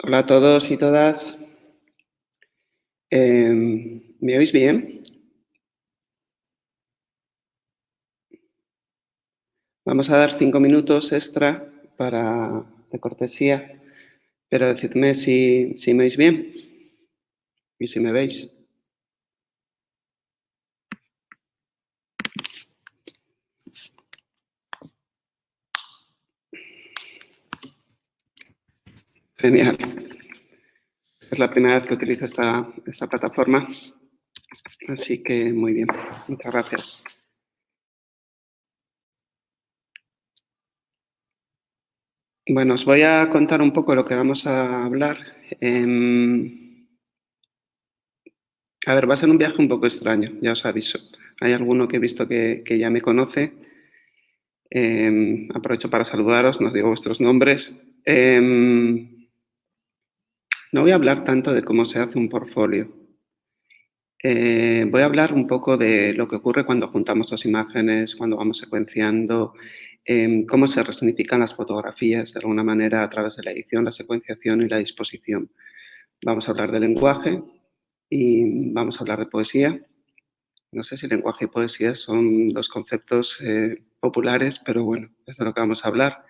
Hola a todos y todas. ¿Me oís bien? Vamos a dar 5 minutos extra de cortesía, pero decidme si me oís bien y si me veis. Genial. Es la primera vez que utilizo esta plataforma, así que muy bien. Muchas gracias. Bueno, os voy a contar un poco lo que vamos a hablar. A ver, va a ser un viaje un poco extraño, ya os aviso. Hay alguno que he visto que ya me conoce. Aprovecho para saludaros, no os digo vuestros nombres. No voy a hablar tanto de cómo se hace un portfolio. Voy a hablar un poco de lo que ocurre cuando juntamos dos imágenes, cuando vamos secuenciando, cómo se resignifican las fotografías de alguna manera a través de la edición, la secuenciación y la disposición. Vamos a hablar de lenguaje y vamos a hablar de poesía. No sé si lenguaje y poesía son dos conceptos populares, pero bueno, es de lo que vamos a hablar.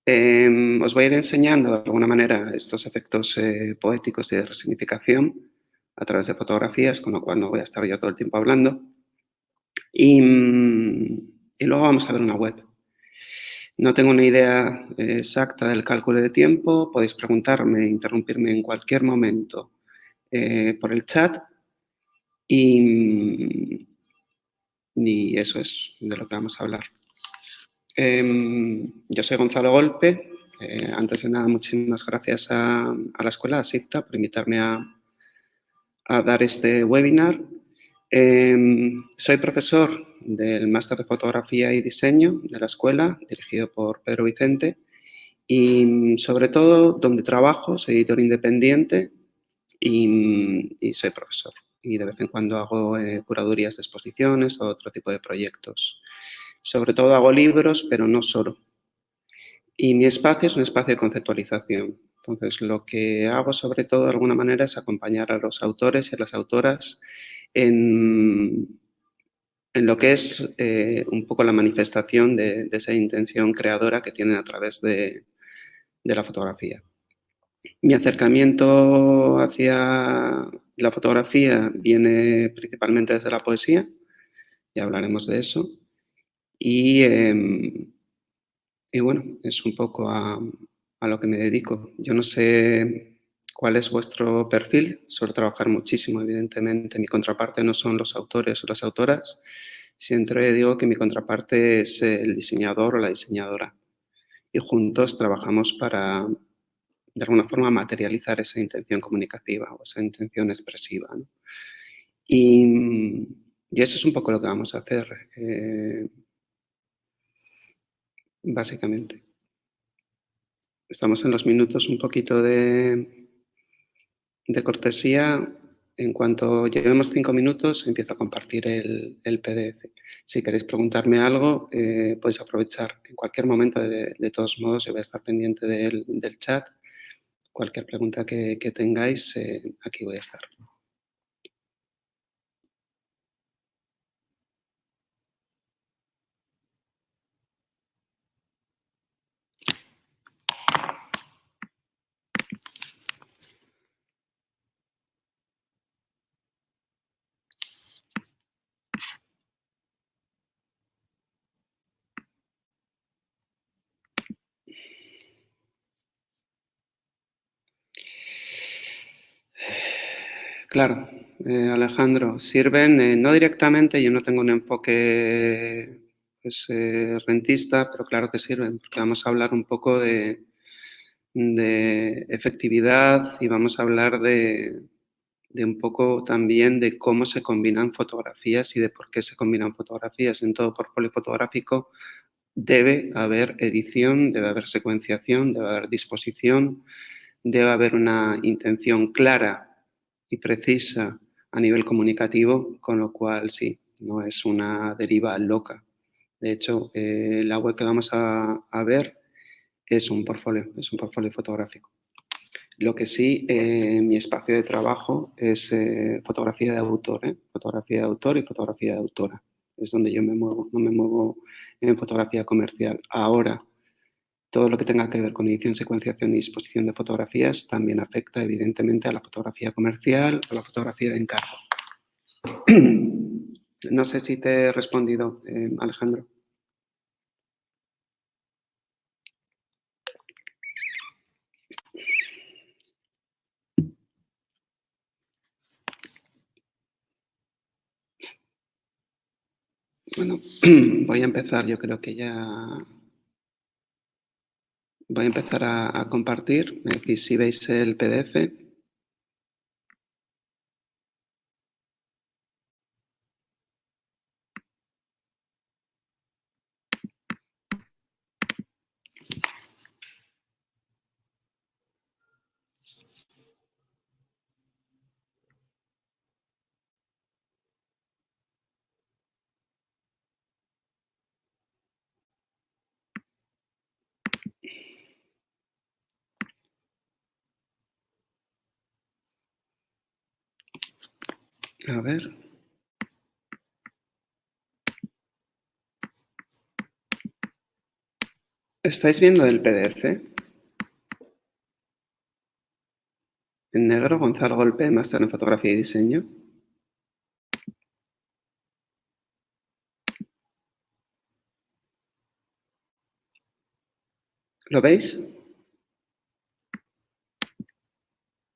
Os voy a ir enseñando de alguna manera estos efectos poéticos y de resignificación a través de fotografías, con lo cual no voy a estar yo todo el tiempo hablando. Y luego vamos a ver una web. No tengo una idea exacta del cálculo de tiempo, podéis preguntarme, interrumpirme en cualquier momento por el chat y eso es de lo que vamos a hablar. Yo soy Gonzalo Golpe. Antes de nada, muchísimas gracias a la escuela, a SICTA, por invitarme a dar este webinar. Soy profesor del máster de fotografía y diseño de la escuela, dirigido por Pedro Vicente, y sobre todo donde trabajo, soy editor independiente y soy profesor. Y de vez en cuando hago curadurías de exposiciones o otro tipo de proyectos. Sobre todo hago libros, pero no solo. Y mi espacio es un espacio de conceptualización. Entonces, lo que hago sobre todo de alguna manera es acompañar a los autores y a las autoras en lo que es un poco la manifestación de esa intención creadora que tienen a través de la fotografía. Mi acercamiento hacia la fotografía viene principalmente desde la poesía, ya hablaremos de eso, y bueno, es un poco a lo que me dedico. Yo no sé cuál es vuestro perfil, suelo trabajar muchísimo, evidentemente. Mi contraparte no son los autores o las autoras, siempre digo que mi contraparte es el diseñador o la diseñadora. Y juntos trabajamos para, de alguna forma, materializar esa intención comunicativa o esa intención expresiva, ¿no? Y eso es un poco lo que vamos a hacer, básicamente. Estamos en los minutos un poquito de cortesía. En cuanto llevemos 5 minutos, empiezo a compartir el PDF. Si queréis preguntarme algo, podéis aprovechar en cualquier momento. De todos modos, yo voy a estar pendiente del chat. Cualquier pregunta que tengáis, aquí voy a estar. Claro, Alejandro, sirven, no directamente, yo no tengo un enfoque pues, rentista, pero claro que sirven, porque vamos a hablar un poco de efectividad y vamos a hablar de un poco también de cómo se combinan fotografías y de por qué se combinan fotografías. En todo portfolio fotográfico debe haber edición, debe haber secuenciación, debe haber disposición, debe haber una intención clara y precisa a nivel comunicativo, con lo cual sí, no es una deriva loca. De hecho, la web que vamos a ver es un portfolio fotográfico. Lo que sí, mi espacio de trabajo es fotografía de autor, fotografía de autor y fotografía de autora. Es donde yo me muevo, no me muevo en fotografía comercial. Ahora, todo lo que tenga que ver con edición, secuenciación y disposición de fotografías también afecta evidentemente a la fotografía comercial, a la fotografía de encargo. No sé si te he respondido, Alejandro. Bueno, voy a empezar, yo creo que ya voy a empezar a compartir. Me decís si veis el PDF. A ver. ¿Estáis viendo el PDF? En negro, Gonzalo Golpe, máster en fotografía y diseño. ¿Lo veis?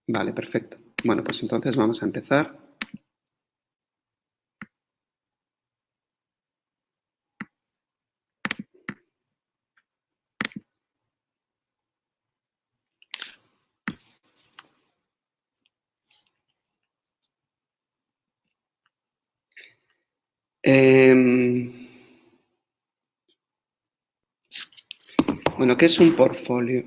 Vale, perfecto. Bueno, pues entonces vamos a empezar. Bueno, ¿qué es un portfolio?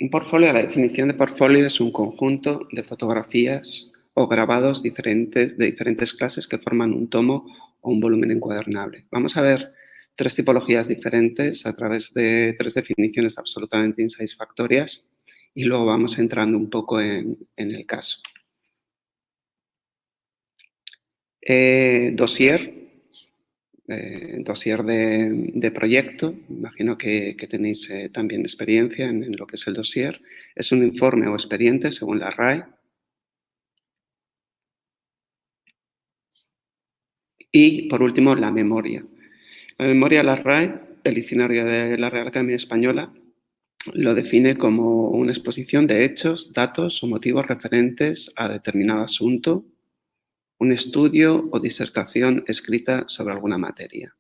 Un portfolio, la definición de portfolio es un conjunto de fotografías o grabados de diferentes clases que forman un tomo o un volumen encuadernable. Vamos a ver tres tipologías diferentes a través de tres definiciones absolutamente insatisfactorias y luego vamos entrando un poco en el caso. Dossier, dossier de proyecto, imagino que tenéis también experiencia en lo que es el dossier. Es un informe o expediente según la RAE. Y, por último, la memoria. La memoria, la RAE, el diccionario de la Real Academia Española, lo define como una exposición de hechos, datos o motivos referentes a determinado asunto, un estudio o disertación escrita sobre alguna materia.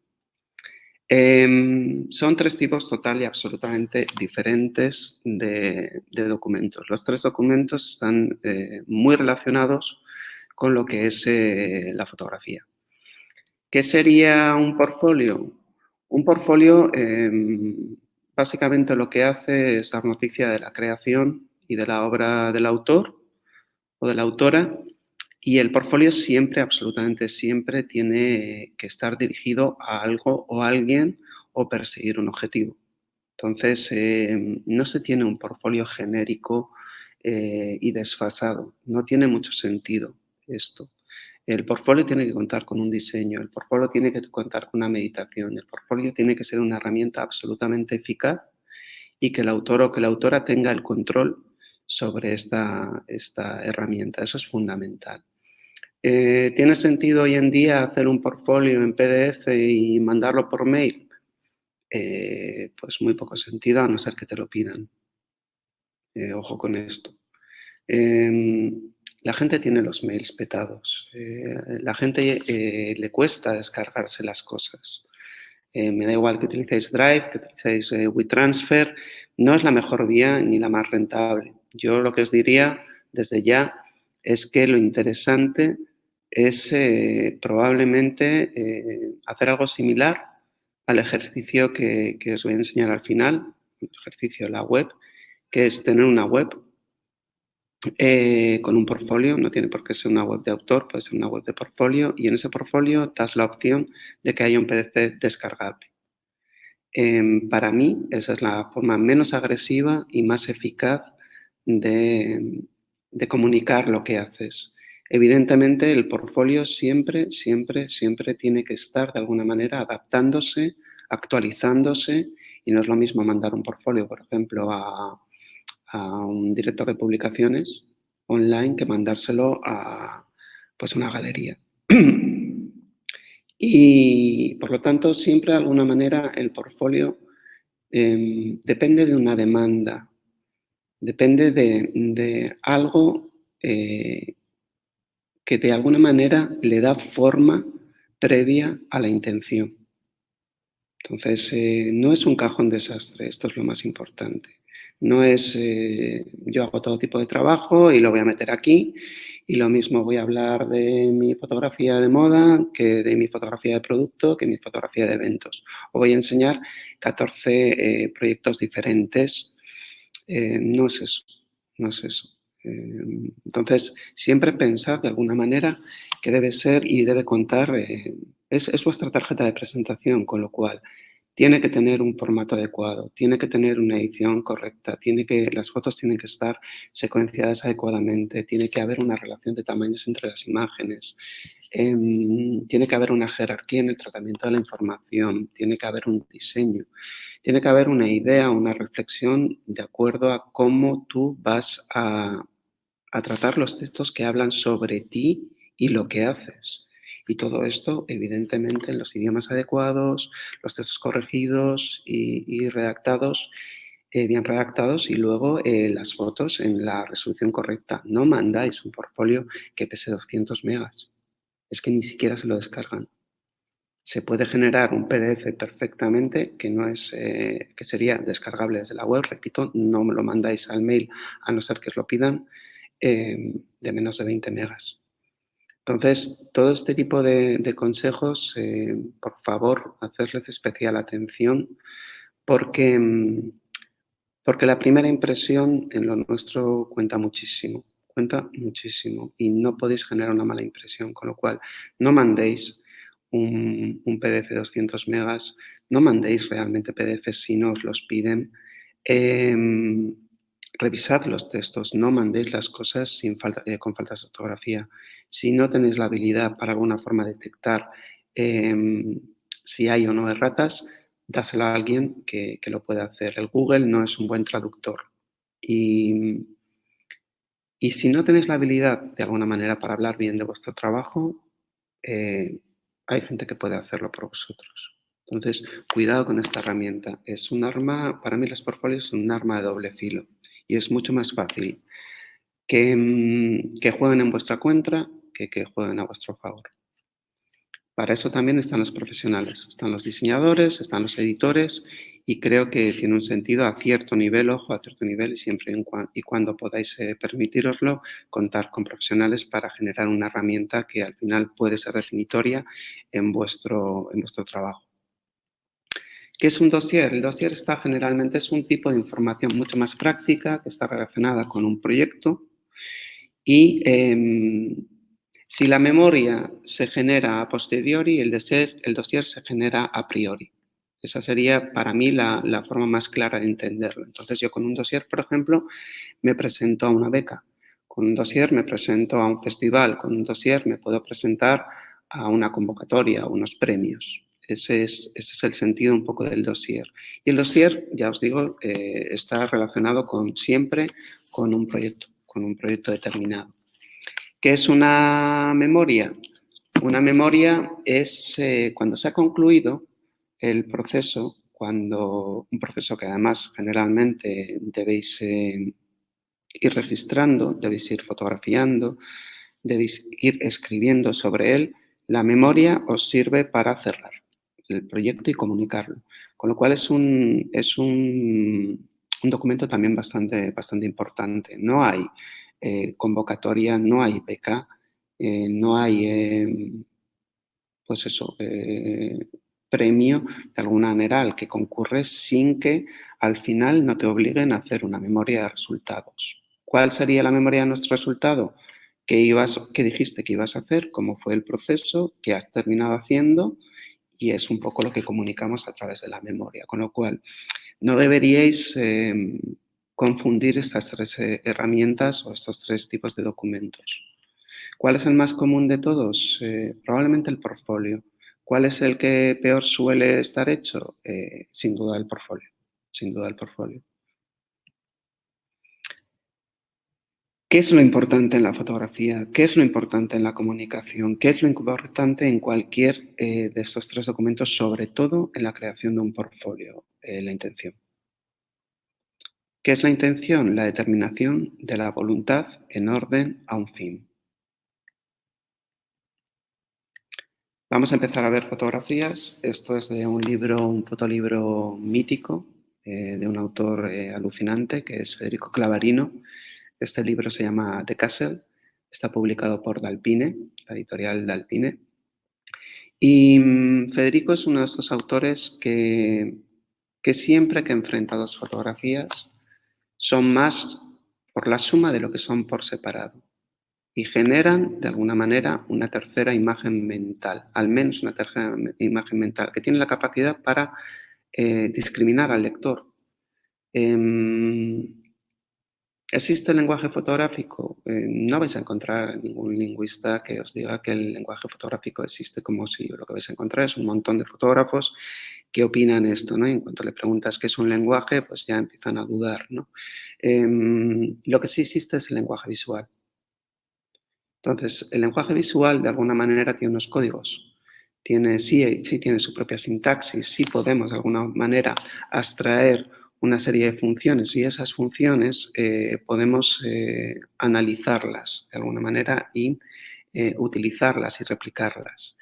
Son tres tipos total y absolutamente diferentes de documentos. Los tres documentos están muy relacionados con lo que es la fotografía. ¿Qué sería un portfolio? Un portfolio básicamente lo que hace es dar noticia de la creación y de la obra del autor o de la autora, y el portfolio siempre, absolutamente siempre, tiene que estar dirigido a algo o a alguien o perseguir un objetivo. Entonces, no se tiene un portfolio genérico y desfasado. No tiene mucho sentido esto. El portfolio tiene que contar con un diseño, el portfolio tiene que contar con una meditación, el portfolio tiene que ser una herramienta absolutamente eficaz y que el autor o que la autora tenga el control sobre esta herramienta. Eso es fundamental. ¿Tiene sentido hoy en día hacer un portfolio en PDF y mandarlo por mail? Pues muy poco sentido, a no ser que te lo pidan. Ojo con esto. La gente tiene los mails petados. La gente le cuesta descargarse las cosas. Me da igual que utilicéis Drive, que utilicéis WeTransfer. No es la mejor vía ni la más rentable. Yo lo que os diría desde ya es que lo interesante es probablemente hacer algo similar al ejercicio que os voy a enseñar al final, el ejercicio de la web, que es tener una web con un portfolio. No tiene por qué ser una web de autor, puede ser una web de portfolio, y en ese portfolio das la opción de que haya un PDF descargable. Para mí, esa es la forma menos agresiva y más eficaz de comunicar lo que haces. Evidentemente, el portfolio siempre, siempre, siempre tiene que estar de alguna manera adaptándose, actualizándose, y no es lo mismo mandar un portfolio, por ejemplo, a un director de publicaciones online que mandárselo a pues una galería. Y por lo tanto, siempre de alguna manera el portfolio depende de una demanda, depende de algo que de alguna manera le da forma previa a la intención. Entonces, no es un cajón desastre, esto es lo más importante. No es yo hago todo tipo de trabajo y lo voy a meter aquí, y lo mismo voy a hablar de mi fotografía de moda que de mi fotografía de producto, que mi fotografía de eventos. O voy a enseñar 14 proyectos diferentes. No es eso, no es eso. Entonces, siempre pensar de alguna manera que debe ser y debe contar, es vuestra tarjeta de presentación, con lo cual tiene que tener un formato adecuado, tiene que tener una edición correcta, las fotos tienen que estar secuenciadas adecuadamente, tiene que haber una relación de tamaños entre las imágenes, tiene que haber una jerarquía en el tratamiento de la información, tiene que haber un diseño, tiene que haber una idea, una reflexión de acuerdo a cómo tú vas a tratar los textos que hablan sobre ti y lo que haces. Y todo esto, evidentemente, en los idiomas adecuados, los textos corregidos y redactados, bien redactados, y luego las fotos en la resolución correcta. No mandáis un portfolio que pese 200 megas. Es que ni siquiera se lo descargan. Se puede generar un PDF perfectamente que no es, que sería descargable desde la web. Repito, no me lo mandáis al mail a no ser que os lo pidan, de menos de 20 megas. Entonces, todo este tipo de consejos, por favor, hacerles especial atención porque, porque la primera impresión en lo nuestro cuenta muchísimo y no podéis generar una mala impresión, con lo cual no mandéis un PDF de 200 megas, no mandéis realmente PDFs si no os los piden. Revisad los textos, no mandéis las cosas con faltas de ortografía. Si no tenéis la habilidad para alguna forma de detectar si hay o no erratas, dásela a alguien que lo pueda hacer. El Google no es un buen traductor. Y si no tenéis la habilidad, de alguna manera, para hablar bien de vuestro trabajo, hay gente que puede hacerlo por vosotros. Entonces, cuidado con esta herramienta. Es un arma, para mí los portfolios son un arma de doble filo. Y es mucho más fácil que jueguen en vuestra contra que jueguen a vuestro favor. Para eso también están los profesionales, están los diseñadores, están los editores, y creo que tiene un sentido a cierto nivel, ojo, a cierto nivel, y siempre y cuando podáis permitiroslo, contar con profesionales para generar una herramienta que al final puede ser definitoria en vuestro trabajo. ¿Qué es un dossier? El dossier generalmente es un tipo de información mucho más práctica que está relacionada con un proyecto y si la memoria se genera a posteriori, el dossier se genera a priori. Esa sería para mí la forma más clara de entenderlo. Entonces yo con un dossier, por ejemplo, me presento a una beca. Con un dossier me presento a un festival. Con un dossier me puedo presentar a una convocatoria, a unos premios. Ese es el sentido un poco del dossier. Y el dossier, ya os digo, está relacionado siempre con un proyecto determinado. ¿Qué es una memoria? Una memoria es cuando se ha concluido el proceso, un proceso que además generalmente debéis ir registrando, debéis ir fotografiando, debéis ir escribiendo sobre él. La memoria os sirve para cerrar el proyecto y comunicarlo. Con lo cual es un documento también bastante importante. No hay convocatoria, no hay beca, no hay, pues eso, premio de alguna manera al que concurres sin que al final no te obliguen a hacer una memoria de resultados. ¿Cuál sería la memoria de nuestro resultado? ¿Qué dijiste que ibas a hacer? ¿Cómo fue el proceso? ¿Qué has terminado haciendo? Y es un poco lo que comunicamos a través de la memoria. Con lo cual, no deberíais confundir estas tres herramientas o estos tres tipos de documentos. ¿Cuál es el más común de todos? Probablemente el portfolio. ¿Cuál es el que peor suele estar hecho? Sin duda el portfolio. Sin duda el portfolio. ¿Qué es lo importante en la fotografía? ¿Qué es lo importante en la comunicación? ¿Qué es lo importante en cualquier de estos tres documentos, sobre todo en la creación de un portfolio? La intención. ¿Qué es la intención? La determinación de la voluntad en orden a un fin. Vamos a empezar a ver fotografías. Esto es de un libro, un fotolibro mítico de un autor alucinante que es Federico Clavarino. Este libro se llama The Castle, está publicado por Dalpine, la editorial Dalpine. Y Federico es uno de estos autores que siempre que enfrenta dos fotografías son más por la suma de lo que son por separado y generan de alguna manera una tercera imagen mental, al menos una tercera imagen mental, que tiene la capacidad para discriminar al lector. ¿Existe el lenguaje fotográfico? No vais a encontrar ningún lingüista que os diga que el lenguaje fotográfico existe como si lo que vais a encontrar es un montón de fotógrafos que opinan esto, ¿no? Y en cuanto le preguntas qué es un lenguaje, pues ya empiezan a dudar, ¿no? Lo que sí existe es el lenguaje visual. Entonces, el lenguaje visual de alguna manera tiene unos códigos. Sí tiene su propia sintaxis, sí podemos de alguna manera abstraer una serie de funciones y esas funciones podemos analizarlas de alguna manera y utilizarlas y replicarlas.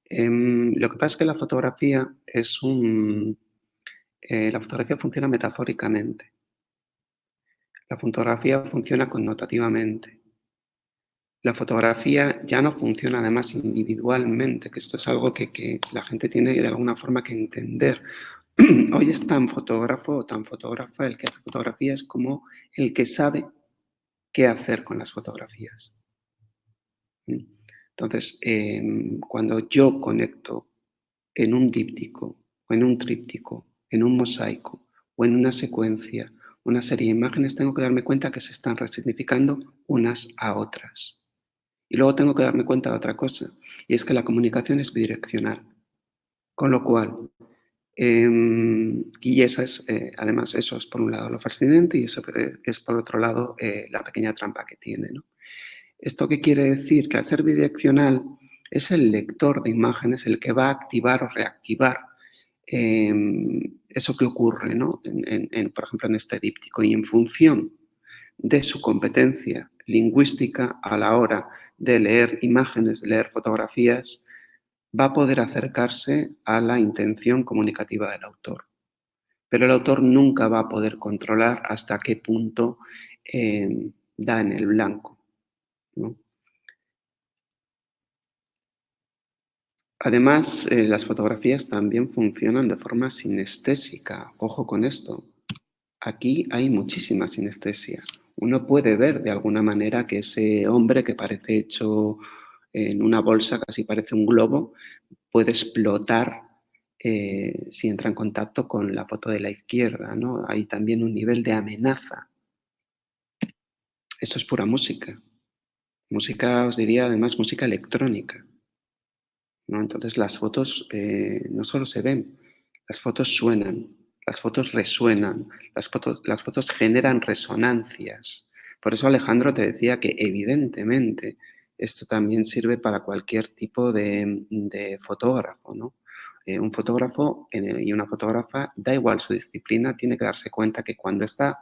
Lo que pasa es que la fotografía la fotografía funciona metafóricamente. La fotografía funciona connotativamente. La fotografía ya no funciona además individualmente, que esto es algo que la gente tiene de alguna forma que entender. Hoy es tan fotógrafo o tan fotógrafa el que hace fotografías como el que sabe qué hacer con las fotografías. Entonces, cuando yo conecto en un díptico, o en un tríptico, en un mosaico, o en una secuencia, una serie de imágenes, tengo que darme cuenta que se están resignificando unas a otras. Y luego tengo que darme cuenta de otra cosa, y es que la comunicación es bidireccional. Con lo cual, y esa es, además, eso es por un lado lo fascinante y eso es por otro lado la pequeña trampa que tiene, ¿no? ¿Esto qué quiere decir? Que al ser bidireccional es el lector de imágenes el que va a activar o reactivar eso que ocurre, ¿no? Por ejemplo, en este díptico. Y en función de su competencia lingüística a la hora de leer imágenes, de leer fotografías, va a poder acercarse a la intención comunicativa del autor. Pero el autor nunca va a poder controlar hasta qué punto da en el blanco, ¿no? Además, las fotografías también funcionan de forma sinestésica. Ojo con esto. Aquí hay muchísima sinestesia. Uno puede ver de alguna manera que ese hombre que parece hecho en una bolsa, casi parece un globo, puede explotar si entra en contacto con la foto de la izquierda, ¿no? Hay también un nivel de amenaza. Esto es pura música. Música, os diría además, música electrónica, ¿no? Entonces las fotos no solo se ven, las fotos suenan, las fotos resuenan, las fotos generan resonancias. Por eso Alejandro te decía que evidentemente esto también sirve para cualquier tipo de fotógrafo, ¿no? Un fotógrafo y una fotógrafa, da igual su disciplina, tiene que darse cuenta que cuando está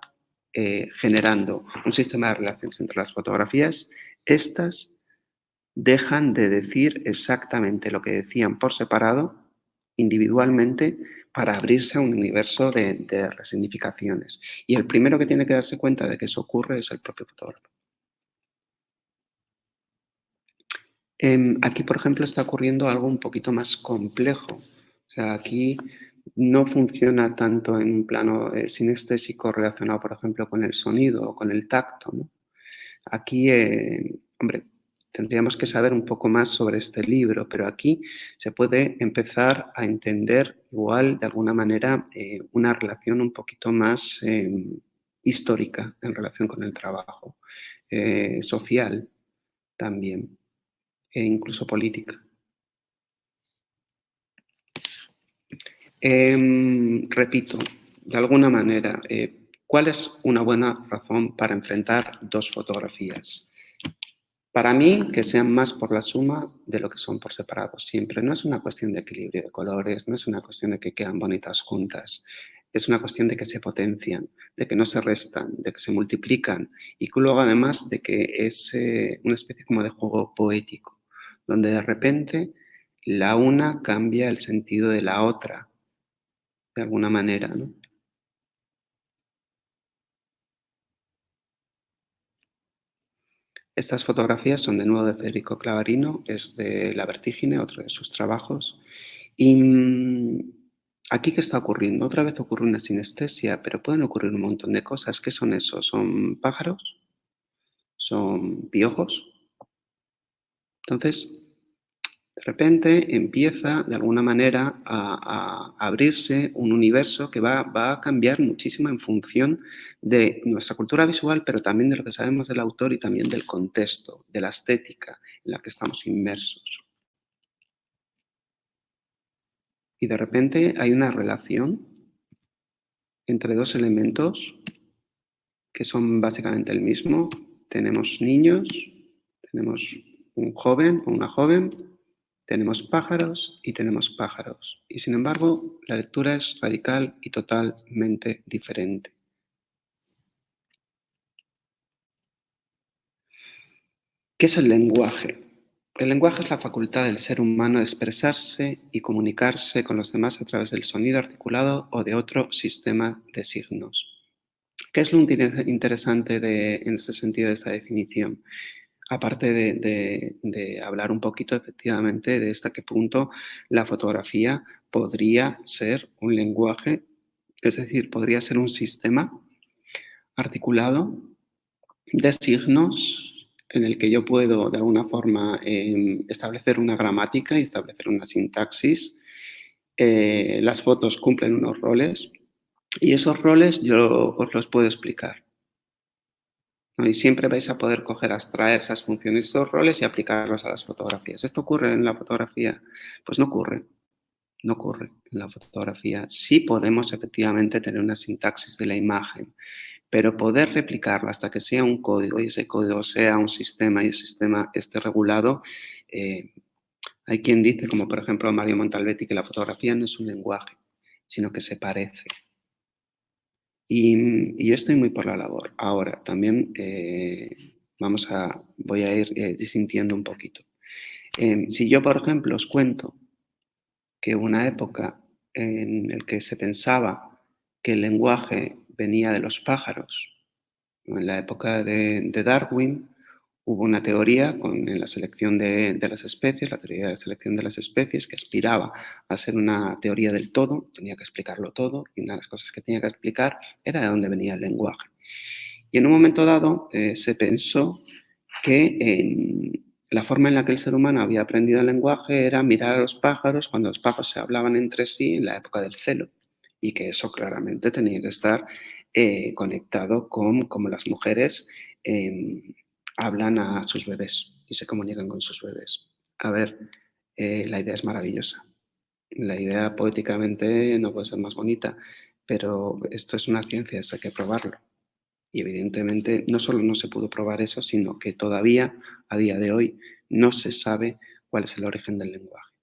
generando un sistema de relaciones entre las fotografías, estas dejan de decir exactamente lo que decían por separado, individualmente, para abrirse a un universo de resignificaciones. Y el primero que tiene que darse cuenta de que eso ocurre es el propio fotógrafo. Aquí, por ejemplo, está ocurriendo algo un poquito más complejo. O sea, aquí no funciona tanto en un plano sinestésico relacionado, por ejemplo, con el sonido o con el tacto, ¿no? Aquí, hombre, tendríamos que saber un poco más sobre este libro, pero aquí se puede empezar a entender igual, de alguna manera, una relación un poquito más histórica en relación con el trabajo, social también, e incluso política. Repito, de alguna manera, ¿cuál es una buena razón para enfrentar dos fotografías? Para mí, que sean más por la suma de lo que son por separado siempre. No es una cuestión de equilibrio de colores, no es una cuestión de que quedan bonitas juntas. Es una cuestión de que se potencian, de que no se restan, de que se multiplican y que luego además de que es una especie como de juego poético, donde de repente la una cambia el sentido de la otra, de alguna manera, ¿no? Estas fotografías son de nuevo de Federico Clavarino, es de La Vertigine, otro de sus trabajos. Y aquí, ¿qué está ocurriendo? Otra vez ocurre una sinestesia, pero pueden ocurrir un montón de cosas. ¿Qué son esos? ¿Son pájaros? ¿Son piojos? Entonces, de repente empieza de alguna manera a abrirse un universo que va a cambiar muchísimo en función de nuestra cultura visual, pero también de lo que sabemos del autor y también del contexto, de la estética en la que estamos inmersos. Y de repente hay una relación entre dos elementos que son básicamente el mismo. Tenemos niños, tenemos un joven o una joven, tenemos pájaros y tenemos pájaros. Y sin embargo, la lectura es radical y totalmente diferente. ¿Qué es el lenguaje? El lenguaje es la facultad del ser humano de expresarse y comunicarse con los demás a través del sonido articulado o de otro sistema de signos. ¿Qué es lo interesante en ese sentido de esta definición? Aparte de hablar un poquito efectivamente de hasta qué punto la fotografía podría ser un lenguaje, es decir, podría ser un sistema articulado de signos en el que yo puedo de alguna forma establecer una gramática y establecer una sintaxis. Las fotos cumplen unos roles y esos roles yo os los puedo explicar, ¿no? Y siempre vais a poder coger, abstraer esas funciones, esos roles y aplicarlos a las fotografías. ¿Esto ocurre en la fotografía? Pues no ocurre, no ocurre en la fotografía. Sí podemos efectivamente tener una sintaxis de la imagen, pero poder replicarla hasta que sea un código y ese código sea un sistema y el sistema esté regulado, eh, hay quien dice, como por ejemplo Mario Montalbetti, que la fotografía no es un lenguaje, sino que se parece. Y yo estoy muy por la labor. Ahora, también voy a ir disintiendo un poquito. Si yo, por ejemplo, os cuento que hubo una época en la que se pensaba que el lenguaje venía de los pájaros, en la época de Darwin hubo una teoría en la selección de las especies, la teoría de la selección de las especies, que aspiraba a ser una teoría del todo, tenía que explicarlo todo, y una de las cosas que tenía que explicar era de dónde venía el lenguaje. Y en un momento dado se pensó que la forma en la que el ser humano había aprendido el lenguaje era mirar a los pájaros cuando los pájaros se hablaban entre sí en la época del celo, y que eso claramente tenía que estar conectado con cómo las mujeres hablan a sus bebés y se comunican con sus bebés. A ver, la idea es maravillosa. La idea poéticamente no puede ser más bonita, pero esto es una ciencia, esto hay que probarlo. Y evidentemente no solo no se pudo probar eso, sino que todavía a día de hoy no se sabe cuál es el origen del lenguaje.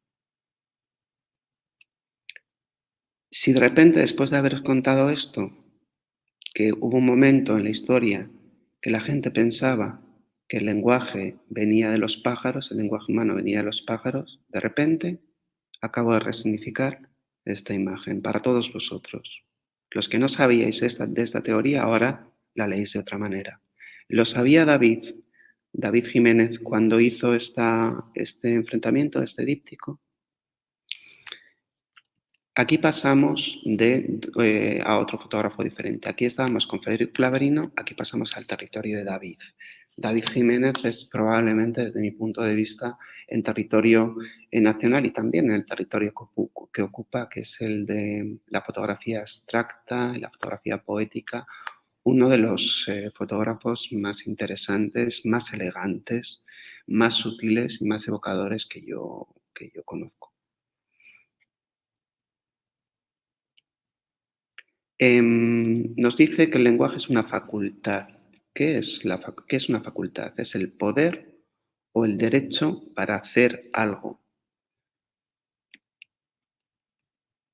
Si de repente, después de haberos contado esto, que hubo un momento en la historia que la gente pensaba que el lenguaje venía de los pájaros, el lenguaje humano venía de los pájaros, de repente acabo de resignificar esta imagen para todos vosotros. Los que no sabíais de esta teoría, ahora la leéis de otra manera. Lo sabía David Jiménez, cuando hizo este enfrentamiento, este díptico. Aquí pasamos a otro fotógrafo diferente. Aquí estábamos con Federico Clavarino, aquí pasamos al territorio de David. David Jiménez es probablemente, desde mi punto de vista, en territorio nacional y también en el territorio que ocupa, que es el de la fotografía abstracta y la fotografía poética, uno de los fotógrafos más interesantes, más elegantes, más sutiles y más evocadores que yo conozco. Nos dice que el lenguaje es una facultad. ¿Qué es qué es una facultad? Es el poder o el derecho para hacer algo.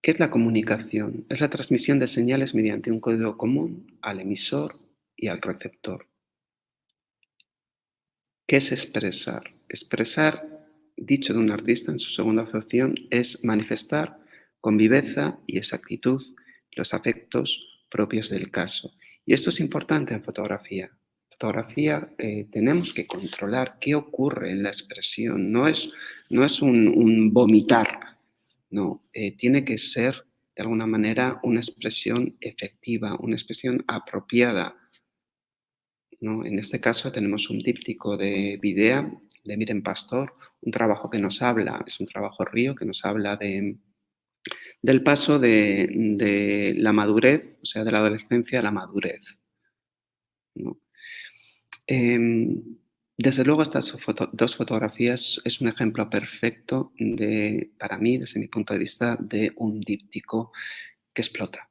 ¿Qué es la comunicación? Es la transmisión de señales mediante un código común al emisor y al receptor. ¿Qué es expresar? Expresar, dicho de un artista en su segunda acepción, es manifestar con viveza y exactitud los afectos propios del caso. Y esto es importante en fotografía. En fotografía tenemos que controlar qué ocurre en la expresión. No es un vomitar, no. Tiene que ser, de alguna manera, una expresión efectiva, una expresión apropiada, ¿no? En este caso tenemos un díptico de Videa, de Miren Pastor, un trabajo que nos habla, es un trabajo río que nos habla del paso de la madurez, o sea, de la adolescencia a la madurez, ¿no? Desde luego estas dos fotografías es un ejemplo perfecto para mí, desde mi punto de vista, de un díptico que explota.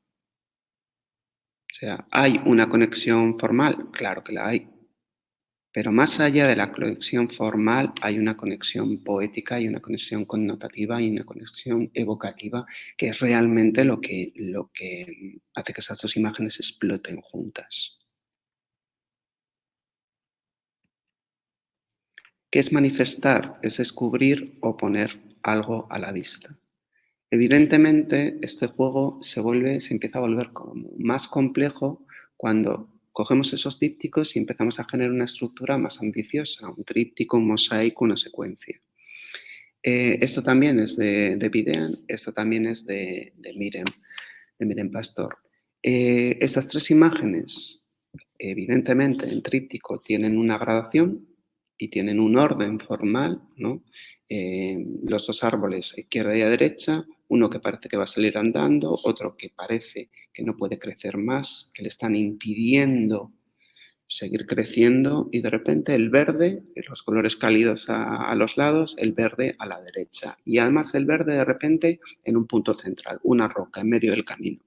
O sea, ¿hay una conexión formal? Claro que la hay. Pero más allá de la conexión formal hay una conexión poética, hay una conexión connotativa y una conexión evocativa que es realmente lo que hace que esas dos imágenes exploten juntas. ¿Qué es manifestar? Es descubrir o poner algo a la vista. Evidentemente, este juego se empieza a volver como más complejo cuando cogemos esos dípticos y empezamos a generar una estructura más ambiciosa, un tríptico, un mosaico, una secuencia. Esto también es de Videan, esto también es de Miren Pastor. Estas tres imágenes, evidentemente, en tríptico tienen una gradación y tienen un orden formal, ¿no? Los dos árboles a izquierda y a derecha, uno que parece que va a salir andando, otro que parece que no puede crecer más, que le están impidiendo seguir creciendo y de repente el verde, los colores cálidos a los lados, el verde a la derecha. Y además el verde de repente en un punto central, una roca en medio del camino.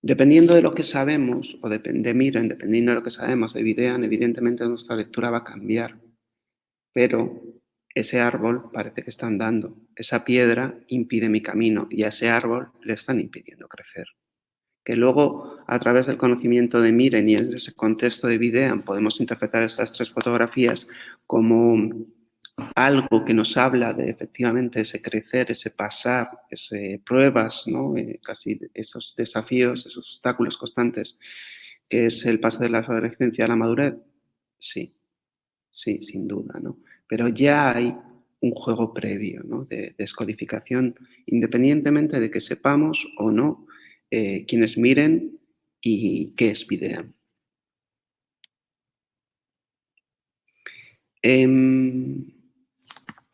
Dependiendo de lo que sabemos, o Miren, dependiendo de lo que sabemos de Videan, evidentemente nuestra lectura va a cambiar. Pero ese árbol parece que está andando. Esa piedra impide mi camino y a ese árbol le están impidiendo crecer. Que luego, a través del conocimiento de Miren y en ese contexto de Videan, podemos interpretar estas tres fotografías como algo que nos habla de efectivamente ese crecer, ese pasar, ese pruebas, ¿no? Casi esos desafíos, esos obstáculos constantes, que es el paso de la adolescencia a la madurez. Sí, sí, sin duda, ¿no? Pero ya hay un juego previo, ¿no? De descodificación, independientemente de que sepamos o no quiénes Miren y qué es Videan.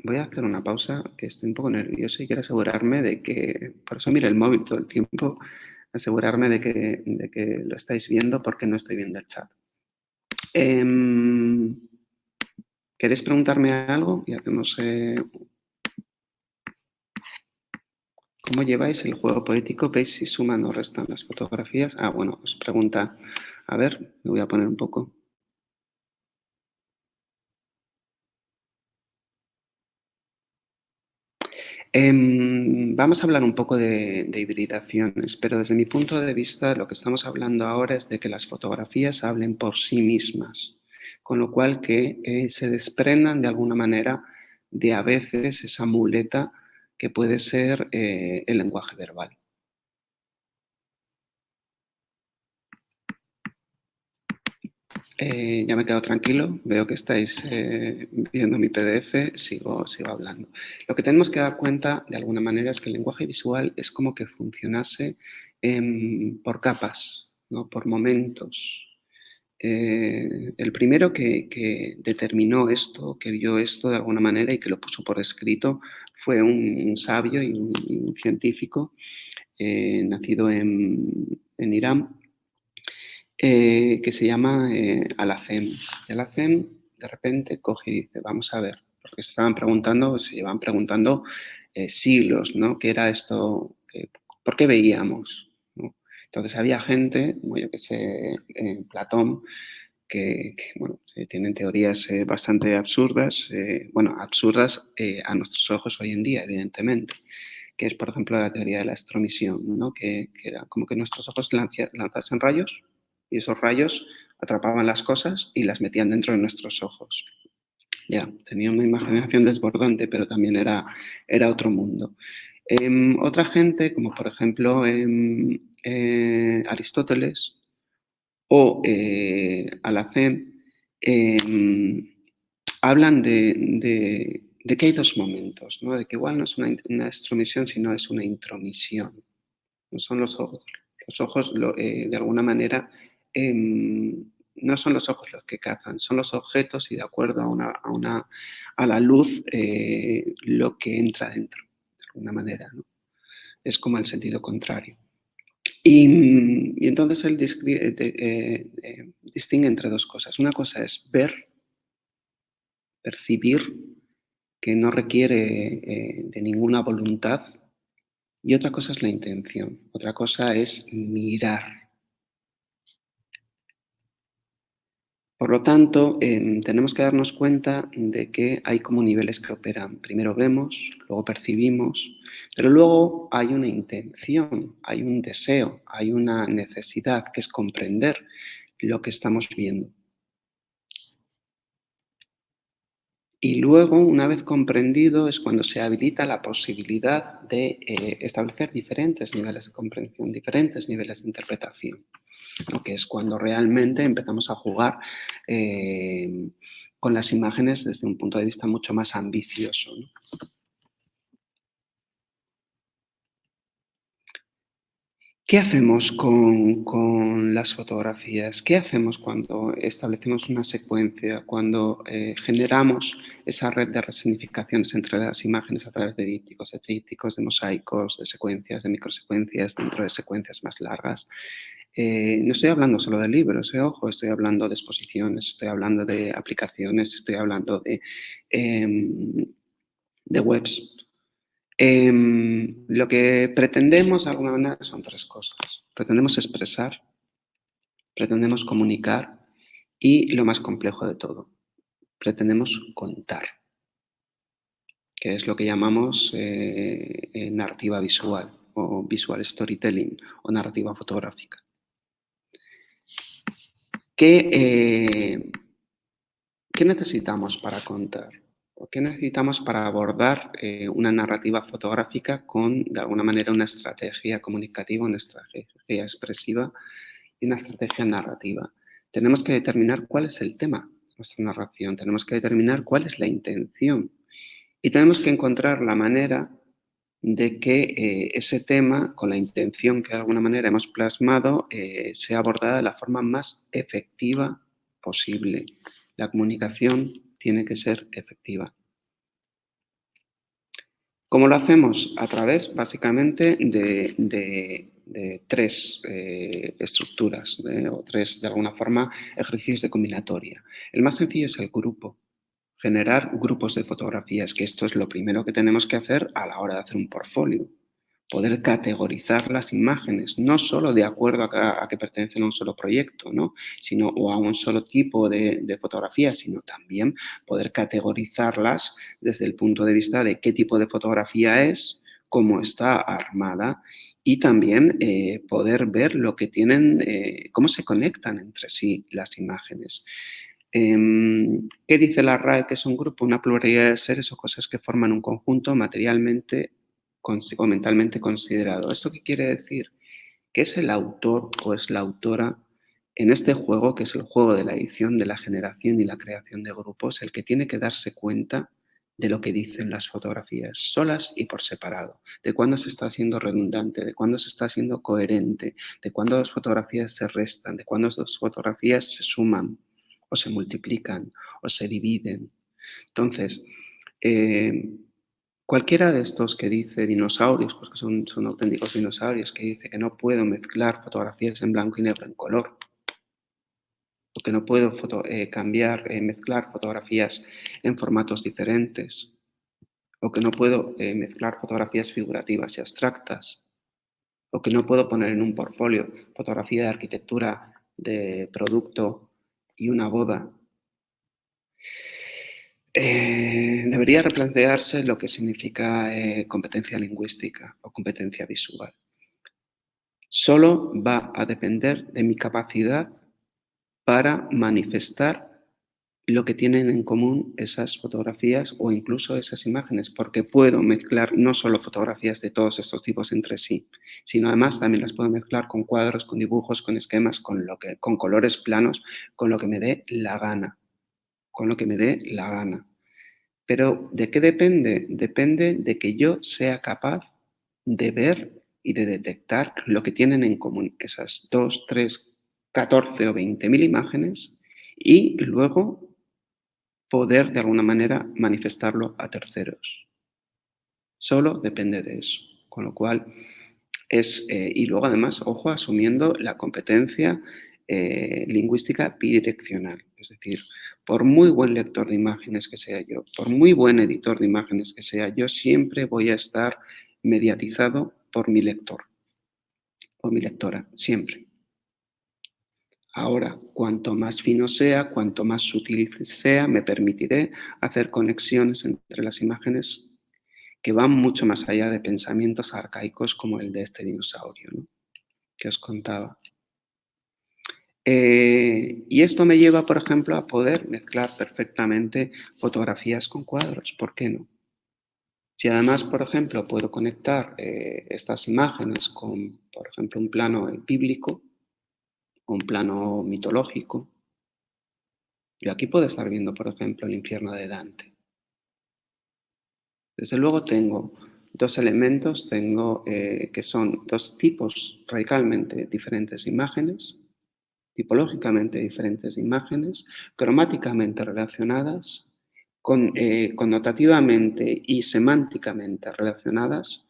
Voy a hacer una pausa, que estoy un poco nervioso y quiero asegurarme de que, por eso miro el móvil todo el tiempo, asegurarme de que lo estáis viendo porque no estoy viendo el chat. ¿Queréis preguntarme algo? Y hacemos... ¿Cómo lleváis el juego poético? ¿Veis si suman o restan las fotografías? Ah, bueno, os pregunta... A ver, me voy a poner un poco... Vamos a hablar un poco de hibridaciones, pero desde mi punto de vista lo que estamos hablando ahora es de que las fotografías hablen por sí mismas, con lo cual que se desprendan de alguna manera de a veces esa muleta que puede ser el lenguaje verbal. Ya me he quedado tranquilo, veo que estáis viendo mi PDF, sigo hablando. Lo que tenemos que dar cuenta, de alguna manera, es que el lenguaje visual es como que funcionase por capas, ¿no? Por momentos. El primero que determinó esto, que vio esto de alguna manera y que lo puso por escrito, fue un sabio y un científico nacido en Irán, que se llama Alacem. Y Alacem de repente coge y dice, vamos a ver, porque se llevaban preguntando siglos, ¿no? ¿Qué era esto? ¿Por qué veíamos? ¿No? Entonces había gente, como yo que sé, Platón, bueno, tienen teorías bastante absurdas, absurdas a nuestros ojos hoy en día, evidentemente, que es, por ejemplo, la teoría de la estromisión, ¿no? Que era como que nuestros ojos lanzasen rayos y esos rayos atrapaban las cosas y las metían dentro de nuestros ojos. Ya, tenía una imaginación desbordante, pero también era otro mundo. Otra gente, como por ejemplo Aristóteles o Alacén, hablan de que hay dos momentos, ¿no? De que igual no es una extromisión, sino es una intromisión. No son los ojos. Los ojos, de alguna manera, no son los ojos los que cazan, son los objetos y de acuerdo a la luz lo que entra dentro, de alguna manera, ¿no? Es como el sentido contrario. Y entonces él distingue entre dos cosas. Una cosa es ver, percibir, que no requiere de ninguna voluntad, y otra cosa es la intención. Otra cosa es mirar. Por lo tanto, tenemos que darnos cuenta de que hay como niveles que operan. Primero vemos, luego percibimos, pero luego hay una intención, hay un deseo, hay una necesidad que es comprender lo que estamos viendo. Y luego, una vez comprendido, es cuando se habilita la posibilidad de establecer diferentes niveles de comprensión, diferentes niveles de interpretación, ¿no? Que es cuando realmente empezamos a jugar con las imágenes desde un punto de vista mucho más ambicioso, ¿no? ¿Qué hacemos con las fotografías? ¿Qué hacemos cuando establecemos una secuencia, cuando generamos esa red de resignificaciones entre las imágenes a través de trípticos, de mosaicos, de secuencias, de microsecuencias, dentro de secuencias más largas? No estoy hablando solo de libros, ojo, estoy hablando de exposiciones, estoy hablando de aplicaciones, estoy hablando de webs. Lo que pretendemos de alguna manera son tres cosas. Pretendemos expresar, pretendemos comunicar y lo más complejo de todo, pretendemos contar, que es lo que llamamos narrativa visual o visual storytelling o narrativa fotográfica. ¿Qué necesitamos para contar? ¿Qué necesitamos para abordar una narrativa fotográfica con, de alguna manera, una estrategia comunicativa, una estrategia expresiva y una estrategia narrativa? Tenemos que determinar cuál es el tema de nuestra narración, tenemos que determinar cuál es la intención y tenemos que encontrar la manera de que ese tema, con la intención que de alguna manera hemos plasmado, sea abordada de la forma más efectiva posible. La comunicación tiene que ser efectiva. ¿Cómo lo hacemos? A través, básicamente, de tres estructuras o tres, de alguna forma, ejercicios de combinatoria. El más sencillo es el grupo. Generar grupos de fotografías, que esto es lo primero que tenemos que hacer a la hora de hacer un portfolio. Poder categorizar las imágenes, no solo de acuerdo a que pertenecen a un solo proyecto, ¿no? Sino, o a un solo tipo de fotografía, sino también poder categorizarlas desde el punto de vista de qué tipo de fotografía es, cómo está armada y también poder ver lo que tienen, cómo se conectan entre sí las imágenes. ¿Qué dice la RAE que es un grupo? Una pluralidad de seres o cosas que forman un conjunto materialmente o mentalmente considerado. ¿Esto qué quiere decir? Que es el autor o es la autora en este juego, que es el juego de la edición, de la generación y la creación de grupos, el que tiene que darse cuenta de lo que dicen las fotografías, solas y por separado, de cuándo se está haciendo redundante, de cuándo se está haciendo coherente, de cuándo las fotografías se restan, de cuándo las fotografías se suman o se multiplican o se dividen. Entonces, Cualquiera de estos que dice dinosaurios, porque son auténticos dinosaurios, que dice que no puedo mezclar fotografías en blanco y negro en color, o que no puedo mezclar fotografías en formatos diferentes, o que no puedo mezclar fotografías figurativas y abstractas, o que no puedo poner en un portfolio fotografía de arquitectura, de producto y una boda. Debería replantearse lo que significa competencia lingüística o competencia visual. Solo va a depender de mi capacidad para manifestar lo que tienen en común esas fotografías o incluso esas imágenes, porque puedo mezclar no solo fotografías de todos estos tipos entre sí, sino además también las puedo mezclar con cuadros, con dibujos, con esquemas, con colores planos, con lo que me dé la gana, con lo que me dé la gana. Pero ¿de qué depende? Depende de que yo sea capaz de ver y de detectar lo que tienen en común esas 2, 3, 14 o 20.000 imágenes y luego poder de alguna manera manifestarlo a terceros. Solo depende de eso. Con lo cual y luego además, ojo, asumiendo la competencia lingüística bidireccional. Es decir, por muy buen lector de imágenes que sea yo, por muy buen editor de imágenes que sea, yo siempre voy a estar mediatizado por mi lector o mi lectora, siempre. Ahora, cuanto más fino sea, cuanto más sutil sea, me permitiré hacer conexiones entre las imágenes que van mucho más allá de pensamientos arcaicos como el de este dinosaurio, ¿no?, que os contaba. Y esto me lleva, por ejemplo, a poder mezclar perfectamente fotografías con cuadros. ¿Por qué no? Si además, por ejemplo, puedo conectar estas imágenes con, por ejemplo, un plano bíblico o un plano mitológico, yo aquí puedo estar viendo, por ejemplo, el infierno de Dante. Desde luego tengo dos elementos, que son dos tipos radicalmente diferentes de imágenes, tipológicamente diferentes de imágenes, cromáticamente relacionadas, connotativamente y semánticamente relacionadas.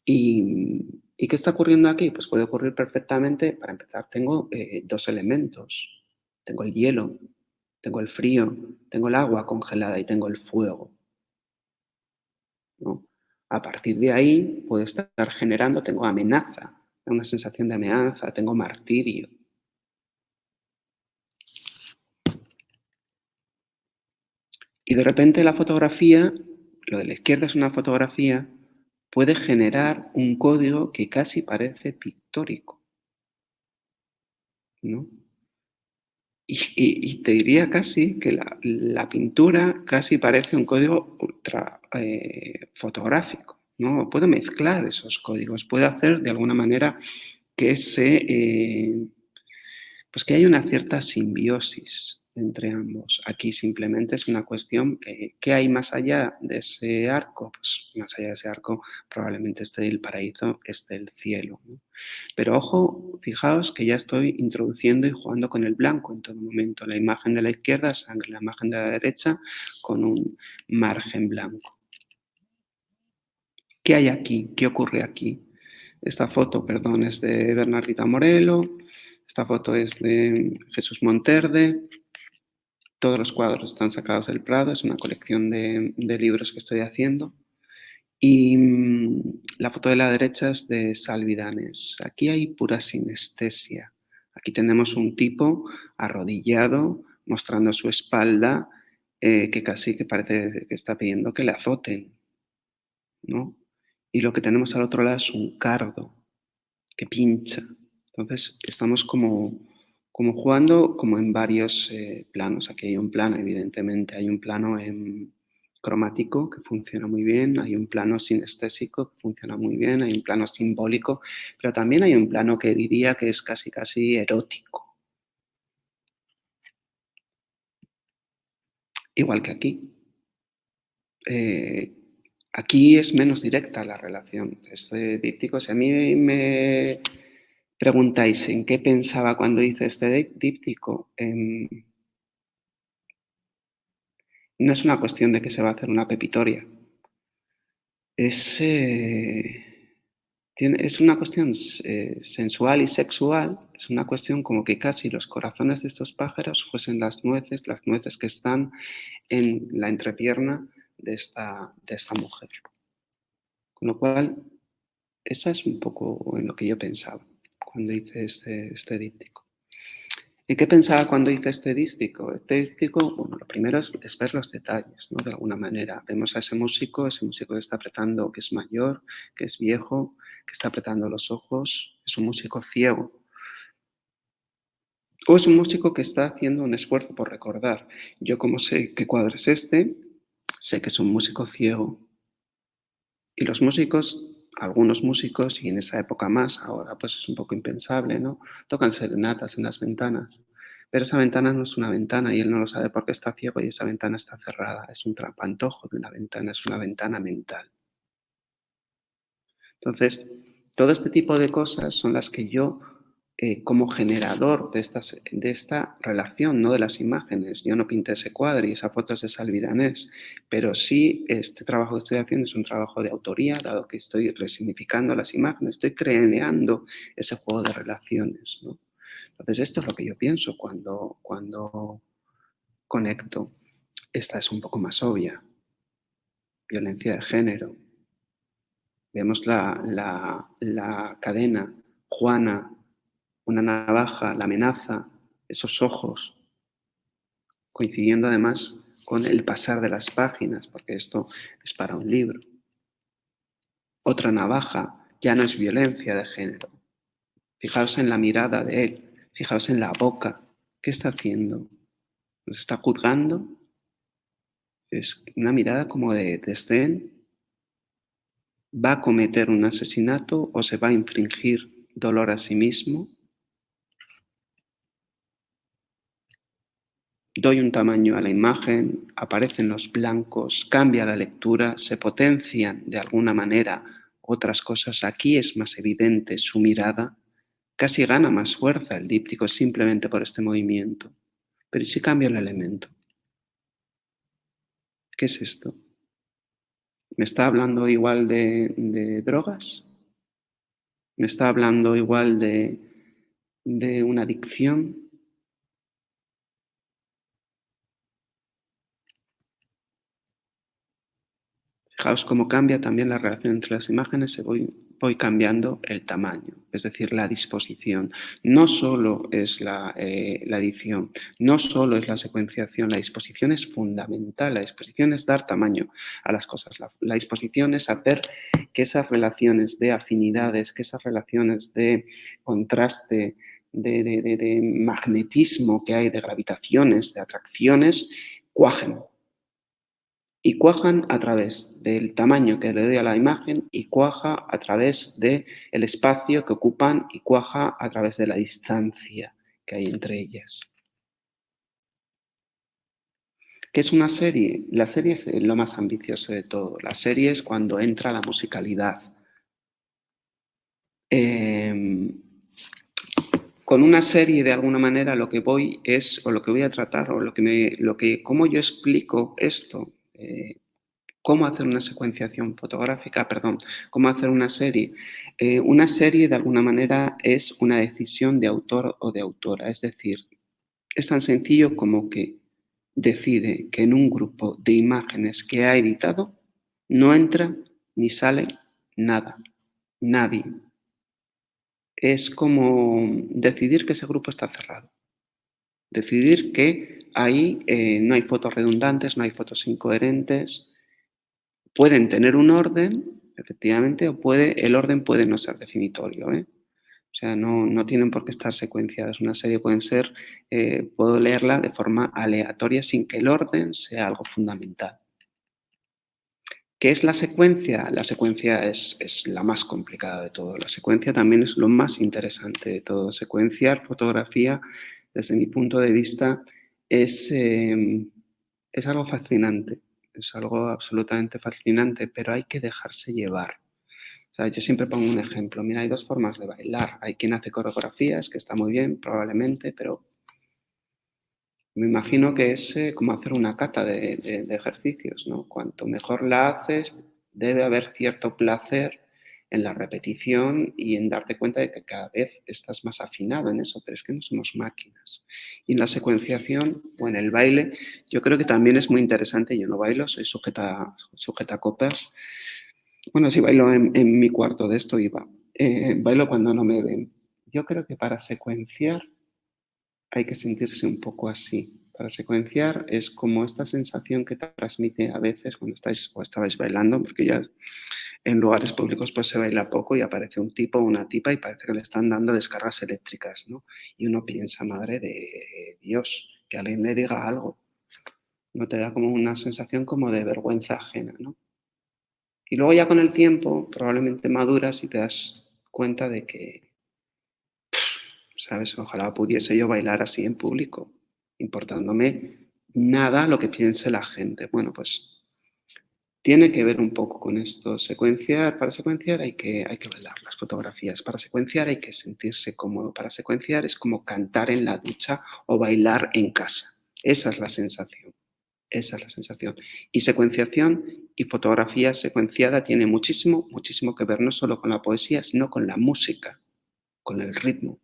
¿Y qué está ocurriendo aquí? Pues puede ocurrir perfectamente, para empezar, tengo dos elementos. Tengo el hielo, tengo el frío, tengo el agua congelada y tengo el fuego, ¿no? A partir de ahí puedo estar generando, tengo amenaza, una sensación de amenaza, tengo martirio. Y de repente la fotografía, lo de la izquierda es una fotografía, puede generar un código que casi parece pictórico, ¿no? Y te diría casi que la pintura casi parece un código ultra fotográfico, ¿no? Puedo mezclar esos códigos, puedo hacer de alguna manera que pues que hay una cierta simbiosis entre ambos. Aquí simplemente es una cuestión, ¿qué hay más allá de ese arco? Pues más allá de ese arco probablemente esté el paraíso, esté el cielo, ¿no? Pero ojo, fijaos que ya estoy introduciendo y jugando con el blanco en todo momento. La imagen de la izquierda, sangre, la imagen de la derecha con un margen blanco. ¿Qué hay aquí? ¿Qué ocurre aquí? Esta foto, perdón, es de Bernardita Morelo. Esta foto es de Jesús Monterde. Todos los cuadros están sacados del Prado. Es una colección de libros que estoy haciendo. Y la foto de la derecha es de Salvidanes. Aquí hay pura sinestesia. Aquí tenemos un tipo arrodillado, mostrando su espalda, que casi que parece que está pidiendo que le azoten, ¿no? Y lo que tenemos al otro lado es un cardo que pincha. Entonces estamos como jugando como en varios planos. Aquí hay un plano, evidentemente, hay un plano cromático que funciona muy bien, hay un plano sinestésico que funciona muy bien, hay un plano simbólico, pero también hay un plano que diría que es casi casi erótico. Igual que aquí. Aquí es menos directa la relación. Este díptico, si a mí me preguntáis en qué pensaba cuando hice este díptico, no es una cuestión de que se va a hacer una pepitoria. Es una cuestión sensual y sexual, es una cuestión como que casi los corazones de estos pájaros fuesen las nueces que están en la entrepierna de esta mujer. Con lo cual, esa es un poco en lo que yo pensaba cuando hice este díptico. ¿Y qué pensaba cuando hice este díptico? Este díptico, bueno, lo primero es ver los detalles, ¿no? De alguna manera. Vemos a ese músico que está apretando, que es mayor, que es viejo, que está apretando los ojos, es un músico ciego. O es un músico que está haciendo un esfuerzo por recordar. Yo como sé qué cuadro es este, sé que es un músico ciego. Y los músicos, algunos músicos, y en esa época más, ahora pues es un poco impensable, ¿no? Tocan serenatas en las ventanas. Pero esa ventana no es una ventana y él no lo sabe porque está ciego y esa ventana está cerrada. Es un trampantojo de una ventana, es una ventana mental. Entonces, todo este tipo de cosas son las que yo, como generador de esta relación, no de las imágenes, yo no pinté ese cuadro y esa foto es de Salvidanés, pero sí este trabajo que estoy haciendo es un trabajo de autoría, dado que estoy resignificando las imágenes, estoy creando ese juego de relaciones, ¿no? Entonces, esto es lo que yo pienso cuando conecto. Esta es un poco más obvia, violencia de género. Vemos la cadena, Juana, una navaja, la amenaza, esos ojos, coincidiendo además con el pasar de las páginas, porque esto es para un libro. Otra navaja, ya no es violencia de género. Fijaos en la mirada de él, fijaos en la boca. ¿Qué está haciendo? ¿Nos está juzgando? Es una mirada como de desdén. ¿Va a cometer un asesinato o se va a infringir dolor a sí mismo? Doy un tamaño a la imagen, aparecen los blancos, cambia la lectura, se potencian de alguna manera otras cosas. Aquí es más evidente su mirada, casi gana más fuerza el díptico simplemente por este movimiento. Pero ¿y si cambio el elemento? ¿Qué es esto? ¿Me está hablando igual de drogas? ¿Me está hablando igual de una adicción? Fijaos cómo cambia también la relación entre las imágenes, voy cambiando el tamaño, es decir, la disposición. No solo es la edición, no solo es la secuenciación, la disposición es fundamental, la disposición es dar tamaño a las cosas, la disposición es hacer que esas relaciones de afinidades, que esas relaciones de contraste, de magnetismo que hay, de gravitaciones, de atracciones, cuajen y cuajan a través del tamaño que le doy a la imagen y cuaja a través del espacio que ocupan y cuaja a través de la distancia que hay entre ellas. ¿Qué es una serie? La serie es lo más ambicioso de todo. La serie es cuando entra la musicalidad. Con una serie, de alguna manera, lo que voy es, o lo que voy a tratar, o cómo yo explico esto, cómo hacer una secuenciación fotográfica, perdón, cómo hacer una serie. Una serie, de alguna manera, es una decisión de autor o de autora. Es decir, es tan sencillo como que decide que en un grupo de imágenes que ha editado no entra ni sale nada, nadie. Es como decidir que ese grupo está cerrado. Decidir que ahí no hay fotos redundantes, no hay fotos incoherentes, pueden tener un orden, efectivamente, el orden puede no ser definitorio, ¿eh? O sea, no tienen por qué estar secuenciadas. Una serie puedo leerla de forma aleatoria sin que el orden sea algo fundamental. ¿Qué es la secuencia? La secuencia es la más complicada de todo. La secuencia también es lo más interesante de todo. Secuenciar fotografía, desde mi punto de vista, es algo fascinante. Es algo absolutamente fascinante, pero hay que dejarse llevar. O sea, yo siempre pongo un ejemplo. Mira, hay dos formas de bailar. Hay quien hace coreografías, que está muy bien, probablemente, pero me imagino que es como hacer una cata de ejercicios, ¿no? Cuanto mejor la haces, Debe haber cierto placer en la repetición y en darte cuenta de que cada vez estás más afinado en eso, pero es que no somos máquinas. Y en la secuenciación o en el baile, yo creo que también es muy interesante. Yo no bailo, soy sujeta copas. Bueno, sí bailo en mi cuarto, de esto iba. Bailo cuando no me ven. Yo creo que para secuenciar hay que sentirse un poco así. Para secuenciar es como esta sensación que te transmite a veces cuando estáis o estabais bailando, porque ya en lugares públicos pues se baila poco y aparece un tipo o una tipa y parece que le están dando descargas eléctricas, ¿no? Y uno piensa, madre de Dios, que alguien le diga algo. No te da como una sensación como de vergüenza ajena, ¿no? Y luego ya con el tiempo probablemente maduras y te das cuenta de que, ¿sabes? Ojalá pudiese yo bailar así en público, importándome nada lo que piense la gente. Bueno, pues tiene que ver un poco con esto. Para secuenciar hay que bailar las fotografías. Para secuenciar hay que sentirse cómodo. Para secuenciar es como cantar en la ducha o bailar en casa. Esa es la sensación. Esa es la sensación. Y secuenciación y fotografía secuenciada tiene muchísimo, muchísimo que ver no solo con la poesía, sino con la música, con el ritmo.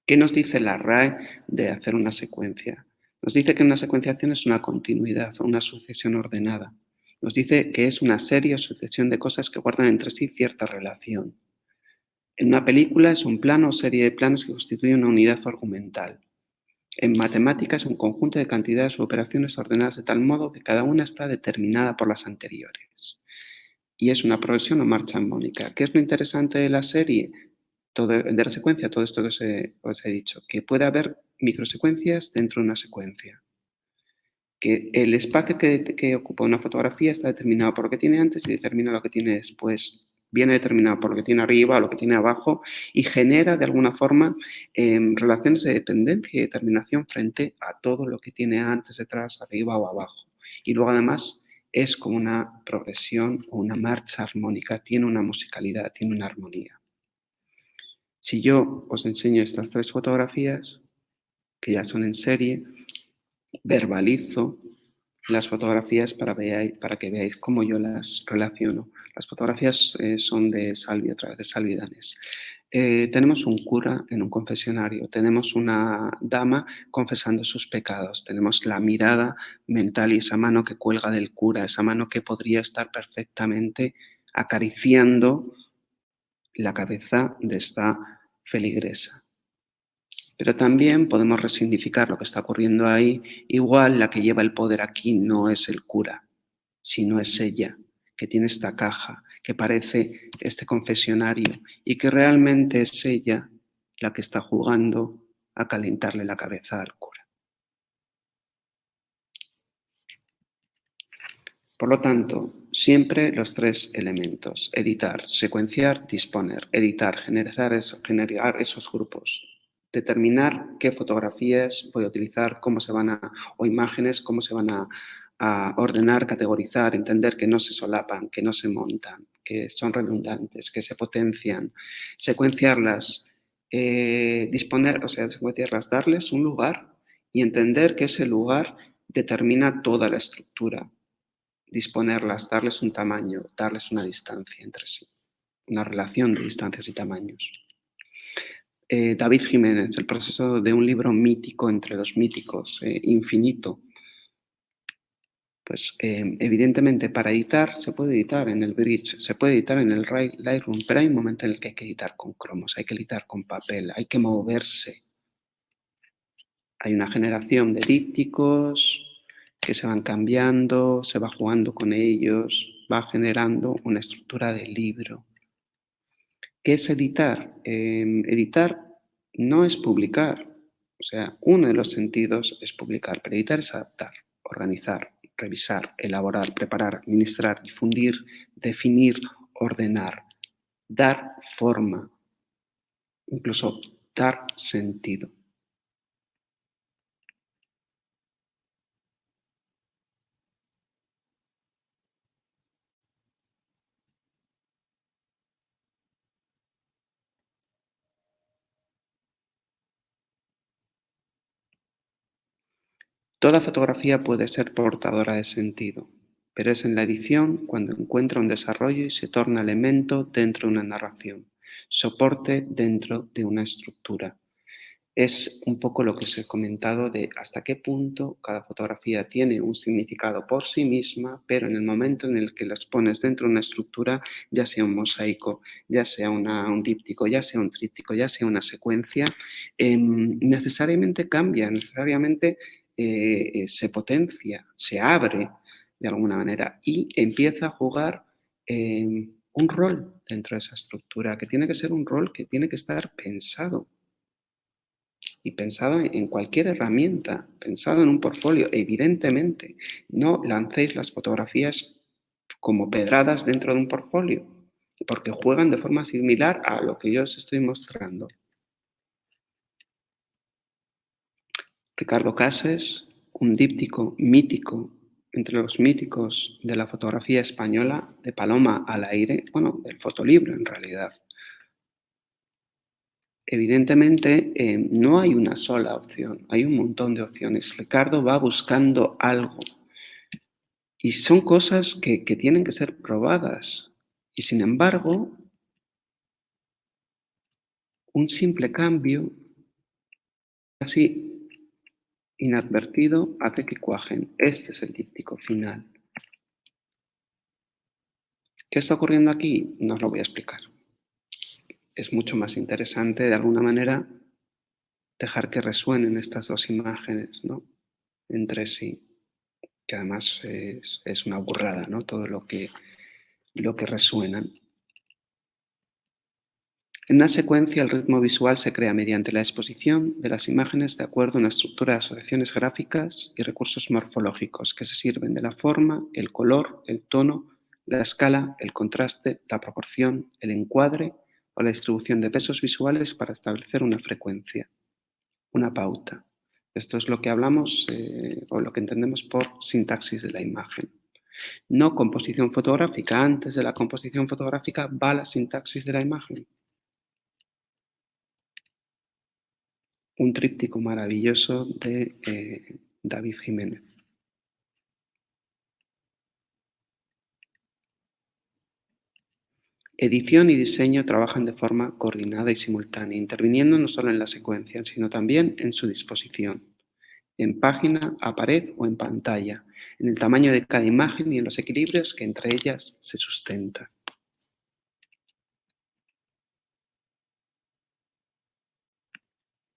¿Qué nos dice la RAE de hacer una secuencia? Nos dice que una secuenciación es una continuidad o una sucesión ordenada. Nos dice que es una serie o sucesión de cosas que guardan entre sí cierta relación. En una película es un plano o serie de planos que constituyen una unidad argumental. En matemáticas es un conjunto de cantidades o operaciones ordenadas de tal modo que cada una está determinada por las anteriores. Y es una progresión o marcha armónica. ¿Qué es lo interesante de la serie? De la secuencia, todo esto que os he dicho, que puede haber microsecuencias dentro de una secuencia, que el espacio que ocupa una fotografía está determinado por lo que tiene antes y determina lo que tiene después. Viene determinado por lo que tiene arriba o lo que tiene abajo y genera de alguna forma relaciones de dependencia y determinación frente a todo lo que tiene antes, detrás, arriba o abajo. Y luego además es como una progresión o una marcha armónica, tiene una musicalidad, tiene una armonía. Si yo os enseño estas tres fotografías, que ya son en serie, verbalizo las fotografías para que veáis cómo yo las relaciono. Las fotografías son de Salvi, otra vez de Salvi Danés. Tenemos un cura en un confesionario, tenemos una dama confesando sus pecados, tenemos la mirada mental y esa mano que cuelga del cura, esa mano que podría estar perfectamente acariciando la cabeza de esta feligresa. Pero también podemos resignificar lo que está ocurriendo ahí. Igual la que lleva el poder aquí no es el cura, sino es ella, que tiene esta caja, que parece este confesionario y que realmente es ella la que está jugando a calentarle la cabeza al cura. Por lo tanto, siempre los tres elementos: editar, secuenciar, disponer. Editar, generar esos grupos. Determinar qué fotografías voy a utilizar, o imágenes, cómo se van a ordenar, categorizar, entender que no se solapan, que no se montan, que son redundantes, que se potencian. Secuenciarlas, secuenciarlas, darles un lugar y entender que ese lugar determina toda la estructura. Disponerlas, darles un tamaño, darles una distancia entre sí, una relación de distancias y tamaños. David Jiménez, el proceso de un libro mítico entre los míticos, infinito. Pues evidentemente para editar se puede editar en el Bridge, se puede editar en el Lightroom, pero hay un momento en el que hay que editar con cromos, hay que editar con papel, hay que moverse. Hay una generación de dípticos que se van cambiando, se va jugando con ellos, va generando una estructura de libro. ¿Qué es editar? Editar no es publicar. O sea, uno de los sentidos es publicar, pero editar es adaptar, organizar, revisar, elaborar, preparar, administrar, difundir, definir, ordenar, dar forma, incluso dar sentido. Toda fotografía puede ser portadora de sentido. pero es en la edición cuando encuentra un desarrollo y se torna elemento dentro de una narración, soporte dentro de una estructura. Es un poco lo que os he comentado de hasta qué punto cada fotografía tiene un significado por sí misma, pero en el momento en el que las pones dentro de una estructura, ya sea un mosaico, ya sea un díptico, ya sea un tríptico, ya sea una secuencia, necesariamente cambia, necesariamente se potencia, se abre de alguna manera y empieza a jugar un rol dentro de esa estructura, que tiene que ser un rol que tiene que estar pensado y pensado en cualquier herramienta, pensado en un portfolio, evidentemente. No lancéis las fotografías como pedradas dentro de un portfolio, porque juegan de forma similar a lo que yo os estoy mostrando. Ricardo Cases, un díptico mítico, entre los míticos de la fotografía española, de Paloma al aire, bueno, del fotolibro en realidad. Evidentemente, no hay una sola opción, hay un montón de opciones. Ricardo va buscando algo y son cosas que tienen que ser probadas. Y sin embargo, un simple cambio, así inadvertido, hace que cuajen. Este es el díptico final. ¿Qué está ocurriendo aquí? No os lo voy a explicar. Es mucho más interesante, de alguna manera, dejar que resuenen estas dos imágenes, ¿no?, entre sí, que además es una burrada, ¿no?, todo lo que resuenan. En una secuencia, el ritmo visual se crea mediante la exposición de las imágenes de acuerdo a una estructura de asociaciones gráficas y recursos morfológicos que se sirven de la forma, el color, el tono, la escala, el contraste, la proporción, el encuadre o la distribución de pesos visuales para establecer una frecuencia, una pauta. Esto es lo que hablamos o lo que entendemos por sintaxis de la imagen. No composición fotográfica. Antes de la composición fotográfica va la sintaxis de la imagen. Un tríptico maravilloso de David Jiménez. Edición y diseño trabajan de forma coordinada y simultánea, interviniendo no solo en la secuencia, sino también en su disposición, en página, a pared o en pantalla, en el tamaño de cada imagen y en los equilibrios que entre ellas se sustentan.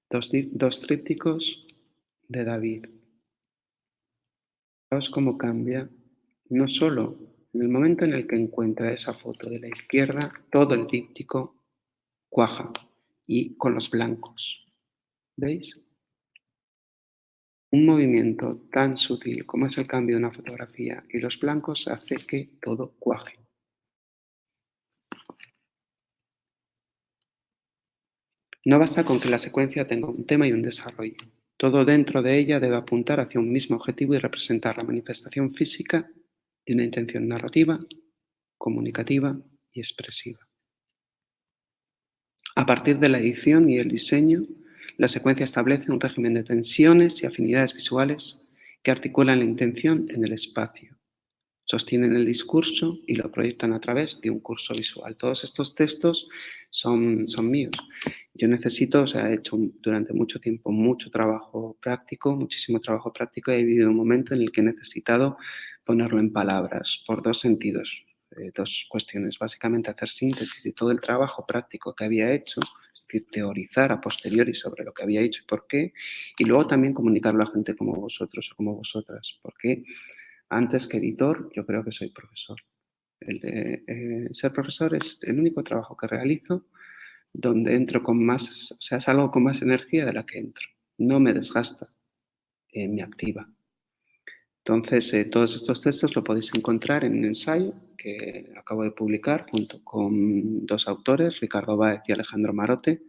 Dos trípticos de David. Fijaos cómo cambia, no solo en el momento en el que encuentra esa foto de la izquierda, todo el díptico cuaja y con los blancos. ¿Veis? Un movimiento tan sutil como es el cambio de una fotografía y los blancos hace que todo cuaje. No basta con que la secuencia tenga un tema y un desarrollo. Todo dentro de ella debe apuntar hacia un mismo objetivo y representar la manifestación física de una intención narrativa, comunicativa y expresiva. A partir de la edición y el diseño, la secuencia establece un régimen de tensiones y afinidades visuales que articulan la intención en el espacio, sostienen el discurso y lo proyectan a través de un curso visual. Todos estos textos son míos. Yo necesito, he hecho durante mucho tiempo mucho trabajo práctico, muchísimo trabajo práctico, y he vivido un momento en el que he necesitado ponerlo en palabras por dos sentidos, dos cuestiones. Básicamente hacer síntesis de todo el trabajo práctico que había hecho, es decir, teorizar a posteriori sobre lo que había hecho y por qué, y luego también comunicarlo a gente como vosotros o como vosotras, porque antes que editor, yo creo que soy profesor. Ser profesor es el único trabajo que realizo donde entro con más, salgo con más energía de la que entro. No me desgasta, me activa. Entonces, todos estos textos lo podéis encontrar en un ensayo que acabo de publicar junto con dos autores, Ricardo Báez y Alejandro Marote.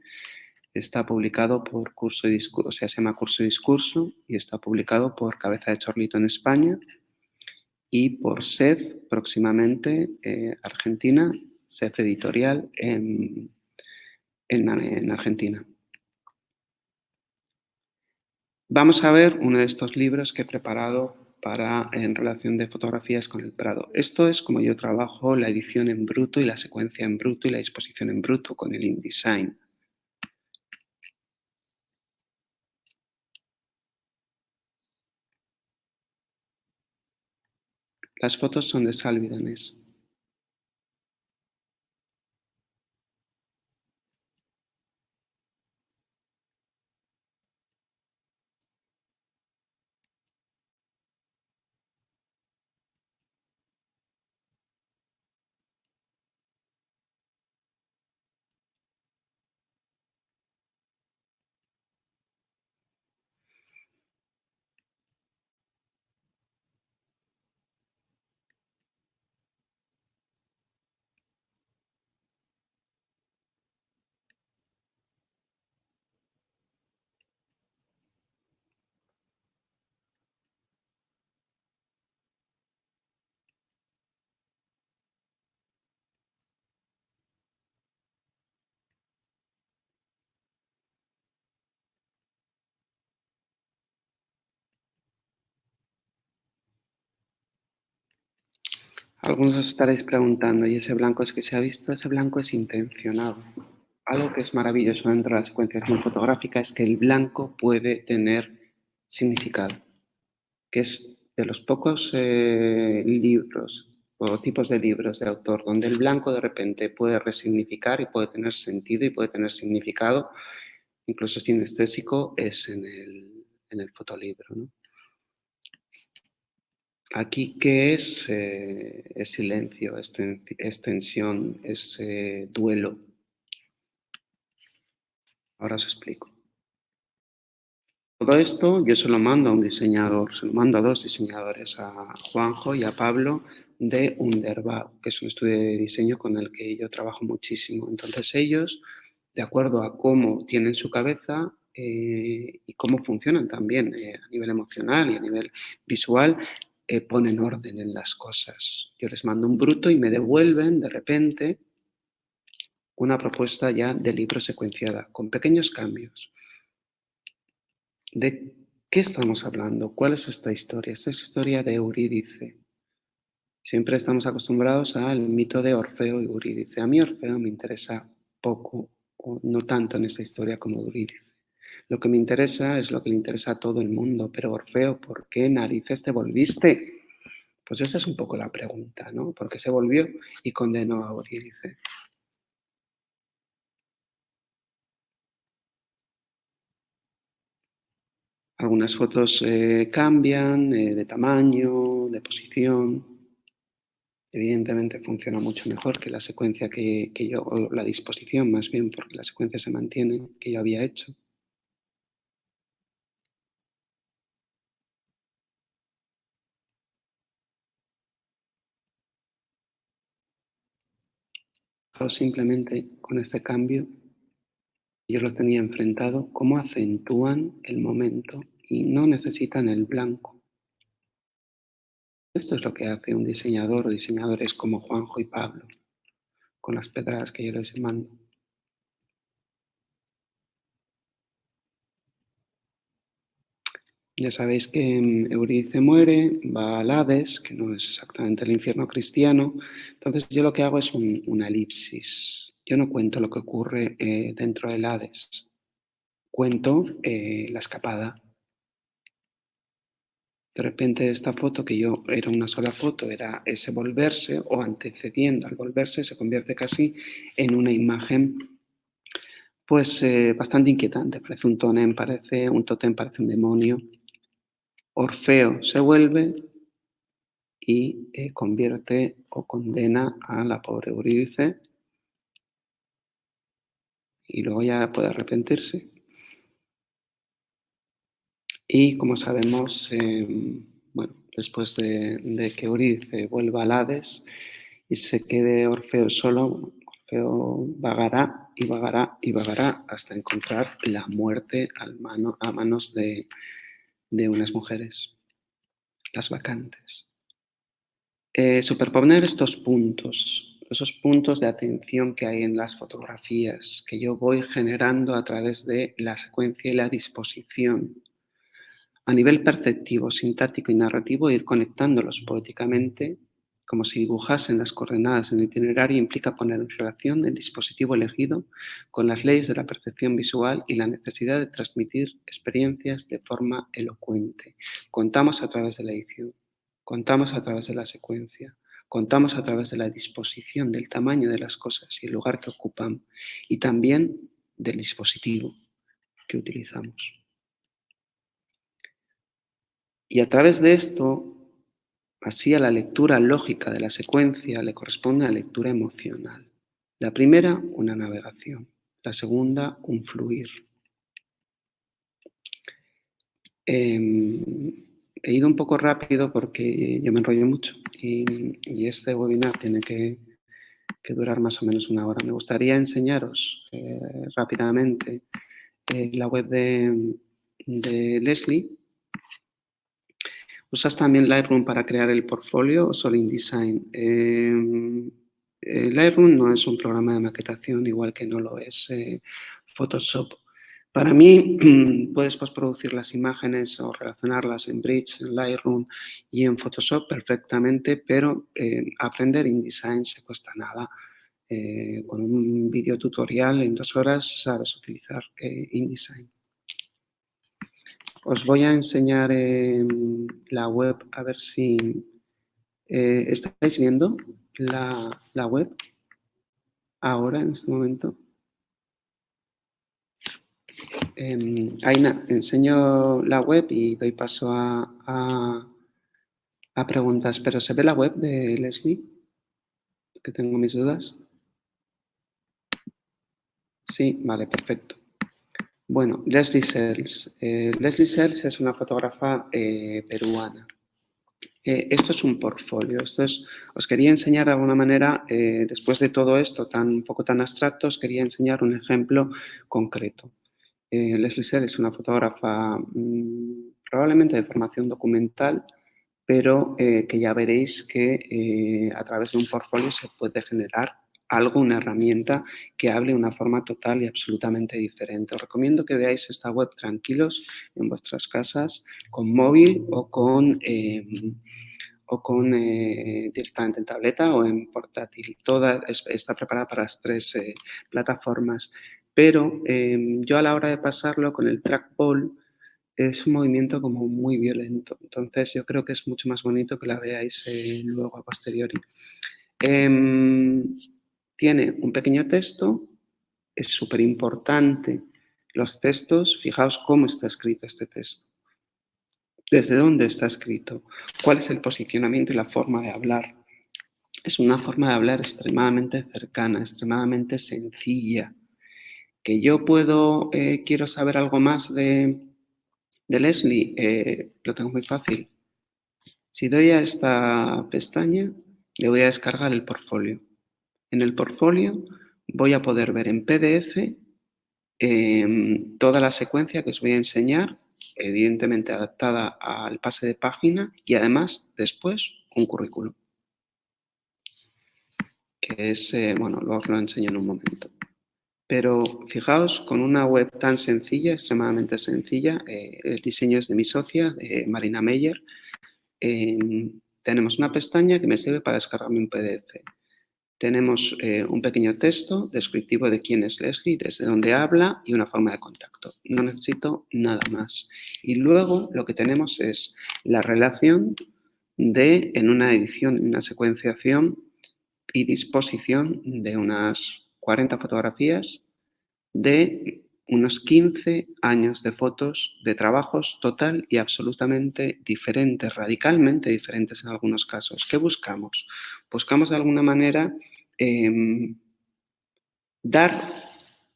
Está publicado por Curso y Discurso, se llama Curso y Discurso, y está publicado por Cabeza de Chorlito en España y por SEF próximamente, Argentina, SEF Editorial en Argentina. Vamos a ver uno de estos libros que he preparado en relación de fotografías con el Prado. Esto es como yo trabajo la edición en bruto y la secuencia en bruto y la disposición en bruto con el InDesign. Las fotos son de Salvi Danés. Algunos os estaréis preguntando, ¿y ese blanco es que se ha visto? Ese blanco es intencionado. Algo que es maravilloso dentro de la secuenciación fotográfica es que el blanco puede tener significado, que es de los pocos libros o tipos de libros de autor donde el blanco de repente puede resignificar y puede tener sentido y puede tener significado, incluso sinestésico, es en el fotolibro, ¿no? Aquí, ¿qué es? Es silencio, es tensión, es duelo. Ahora os explico. Todo esto yo se lo mando a un diseñador, se lo mando a dos diseñadores, a Juanjo y a Pablo de Underbau, que es un estudio de diseño con el que yo trabajo muchísimo. Entonces ellos, de acuerdo a cómo tienen su cabeza y cómo funcionan también a nivel emocional y a nivel visual, ponen orden en las cosas. Yo les mando un bruto y me devuelven de repente una propuesta ya de libro secuenciada, con pequeños cambios. ¿De qué estamos hablando? ¿Cuál es esta historia? Esta es historia de Eurídice. Siempre estamos acostumbrados al mito de Orfeo y Eurídice. A mí Orfeo me interesa poco, o no tanto en esta historia como Eurídice. Lo que me interesa es lo que le interesa a todo el mundo. Pero Orfeo, ¿por qué narices te volviste? Pues esa es un poco la pregunta, ¿no? ¿Por qué se volvió y condenó a Eurídice? Algunas fotos cambian de tamaño, de posición. Evidentemente funciona mucho mejor que la secuencia que yo, o la disposición más bien, porque la secuencia se mantiene, que yo había hecho. Pero simplemente con este cambio yo lo tenía enfrentado, cómo acentúan el momento y no necesitan el blanco. Esto es lo que hace un diseñador o diseñadores como Juanjo y Pablo, con las pedradas que yo les mando. Ya sabéis que Eurídice muere, va al Hades, que no es exactamente el infierno cristiano. Entonces yo lo que hago es una elipsis. Yo no cuento lo que ocurre dentro del Hades. Cuento la escapada. De repente esta foto, que yo era una sola foto, era ese volverse o antecediendo al volverse, se convierte casi en una imagen pues bastante inquietante. Parece un tótem, parece un demonio. Orfeo se vuelve y convierte o condena a la pobre Eurídice y luego ya puede arrepentirse. Y como sabemos, bueno, después de que Eurídice vuelva al Hades y se quede Orfeo solo, Orfeo vagará y vagará y vagará hasta encontrar la muerte a manos de unas mujeres, las bacantes. Superponer estos puntos, esos puntos de atención que hay en las fotografías, que yo voy generando a través de la secuencia y la disposición, A nivel perceptivo, sintáctico y narrativo, ir conectándolos poéticamente, como si dibujasen las coordenadas en el itinerario, implica poner en relación el dispositivo elegido con las leyes de la percepción visual y la necesidad de transmitir experiencias de forma elocuente. Contamos a través de la edición, contamos a través de la secuencia, contamos a través de la disposición del tamaño de las cosas y el lugar que ocupan, y también del dispositivo que utilizamos. Y a través de esto, así a la lectura lógica de la secuencia le corresponde la lectura emocional. La primera, una navegación. La segunda, un fluir. He ido un poco rápido porque yo me enrollo mucho y este webinar tiene que durar más o menos una hora. Me gustaría enseñaros rápidamente la web de Leslie. ¿Usas también Lightroom para crear el portfolio o solo InDesign? Lightroom no es un programa de maquetación, igual que no lo es Photoshop. Para mí, puedes postproducir las imágenes o relacionarlas en Bridge, en Lightroom y en Photoshop perfectamente, pero aprender InDesign se cuesta nada. Con un video tutorial en 2 horas sabes utilizar InDesign. Os voy a enseñar la web, a ver si estáis viendo la web ahora, en este momento. Aina, enseño la web y doy paso a preguntas, pero ¿se ve la web de Leslie? Que tengo mis dudas. Sí, vale, perfecto. Bueno, Leslie Sells. Leslie Sells es una fotógrafa peruana. Esto es un portfolio. Os quería enseñar de alguna manera, después de todo esto un poco tan abstracto, os quería enseñar un ejemplo concreto. Leslie Sells es una fotógrafa probablemente de formación documental, pero que ya veréis que a través de un portfolio se puede generar algo, una herramienta que hable de una forma total y absolutamente diferente. Os recomiendo que veáis esta web tranquilos en vuestras casas, con móvil o con directamente en tableta o en portátil. Toda está preparada para las 3 plataformas, pero yo a la hora de pasarlo con el trackball es un movimiento como muy violento. Entonces yo creo que es mucho más bonito que la veáis luego a posteriori. Tiene un pequeño texto, es súper importante los textos. Fijaos cómo está escrito este texto. ¿Desde dónde está escrito? ¿Cuál es el posicionamiento y la forma de hablar? Es una forma de hablar extremadamente cercana, extremadamente sencilla. Que yo quiero saber algo más de Leslie, lo tengo muy fácil. Si doy a esta pestaña, le voy a descargar el portfolio. En el portfolio voy a poder ver en PDF toda la secuencia que os voy a enseñar, evidentemente adaptada al pase de página y además después un currículum, que es, bueno, luego os lo enseño en un momento. Pero fijaos, con una web tan sencilla, extremadamente sencilla, el diseño es de mi socia, Marina Meyer. Tenemos una pestaña que me sirve para descargarme un PDF. Tenemos un pequeño texto descriptivo de quién es Leslie, desde dónde habla y una forma de contacto. No necesito nada más. Y luego lo que tenemos es la relación en una edición, en una secuenciación y disposición de unas 40 fotografías de unos 15 años de fotos, de trabajos total y absolutamente diferentes, radicalmente diferentes en algunos casos. ¿Qué buscamos? Buscamos de alguna manera dar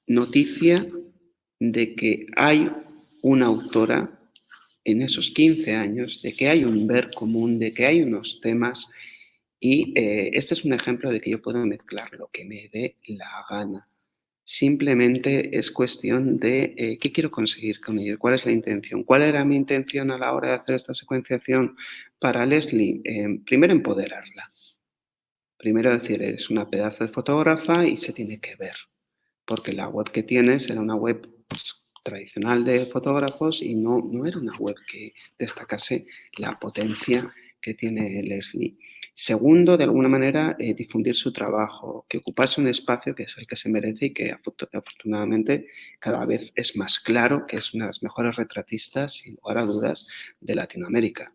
noticia de que hay una autora en esos 15 años, de que hay un ver común, de que hay unos temas y este es un ejemplo de que yo puedo mezclar lo que me dé la gana. Simplemente es cuestión de qué quiero conseguir con ello, cuál es la intención. ¿Cuál era mi intención a la hora de hacer esta secuenciación para Leslie? Primero, empoderarla. Primero decir, es una pedazo de fotógrafa y se tiene que ver, porque la web que tienes era una web pues, tradicional de fotógrafos y no era una web que destacase la potencia que tiene Leslie. Segundo, de alguna manera, difundir su trabajo, que ocupase un espacio que es el que se merece y que afortunadamente cada vez es más claro que es una de las mejores retratistas, sin lugar a dudas, de Latinoamérica.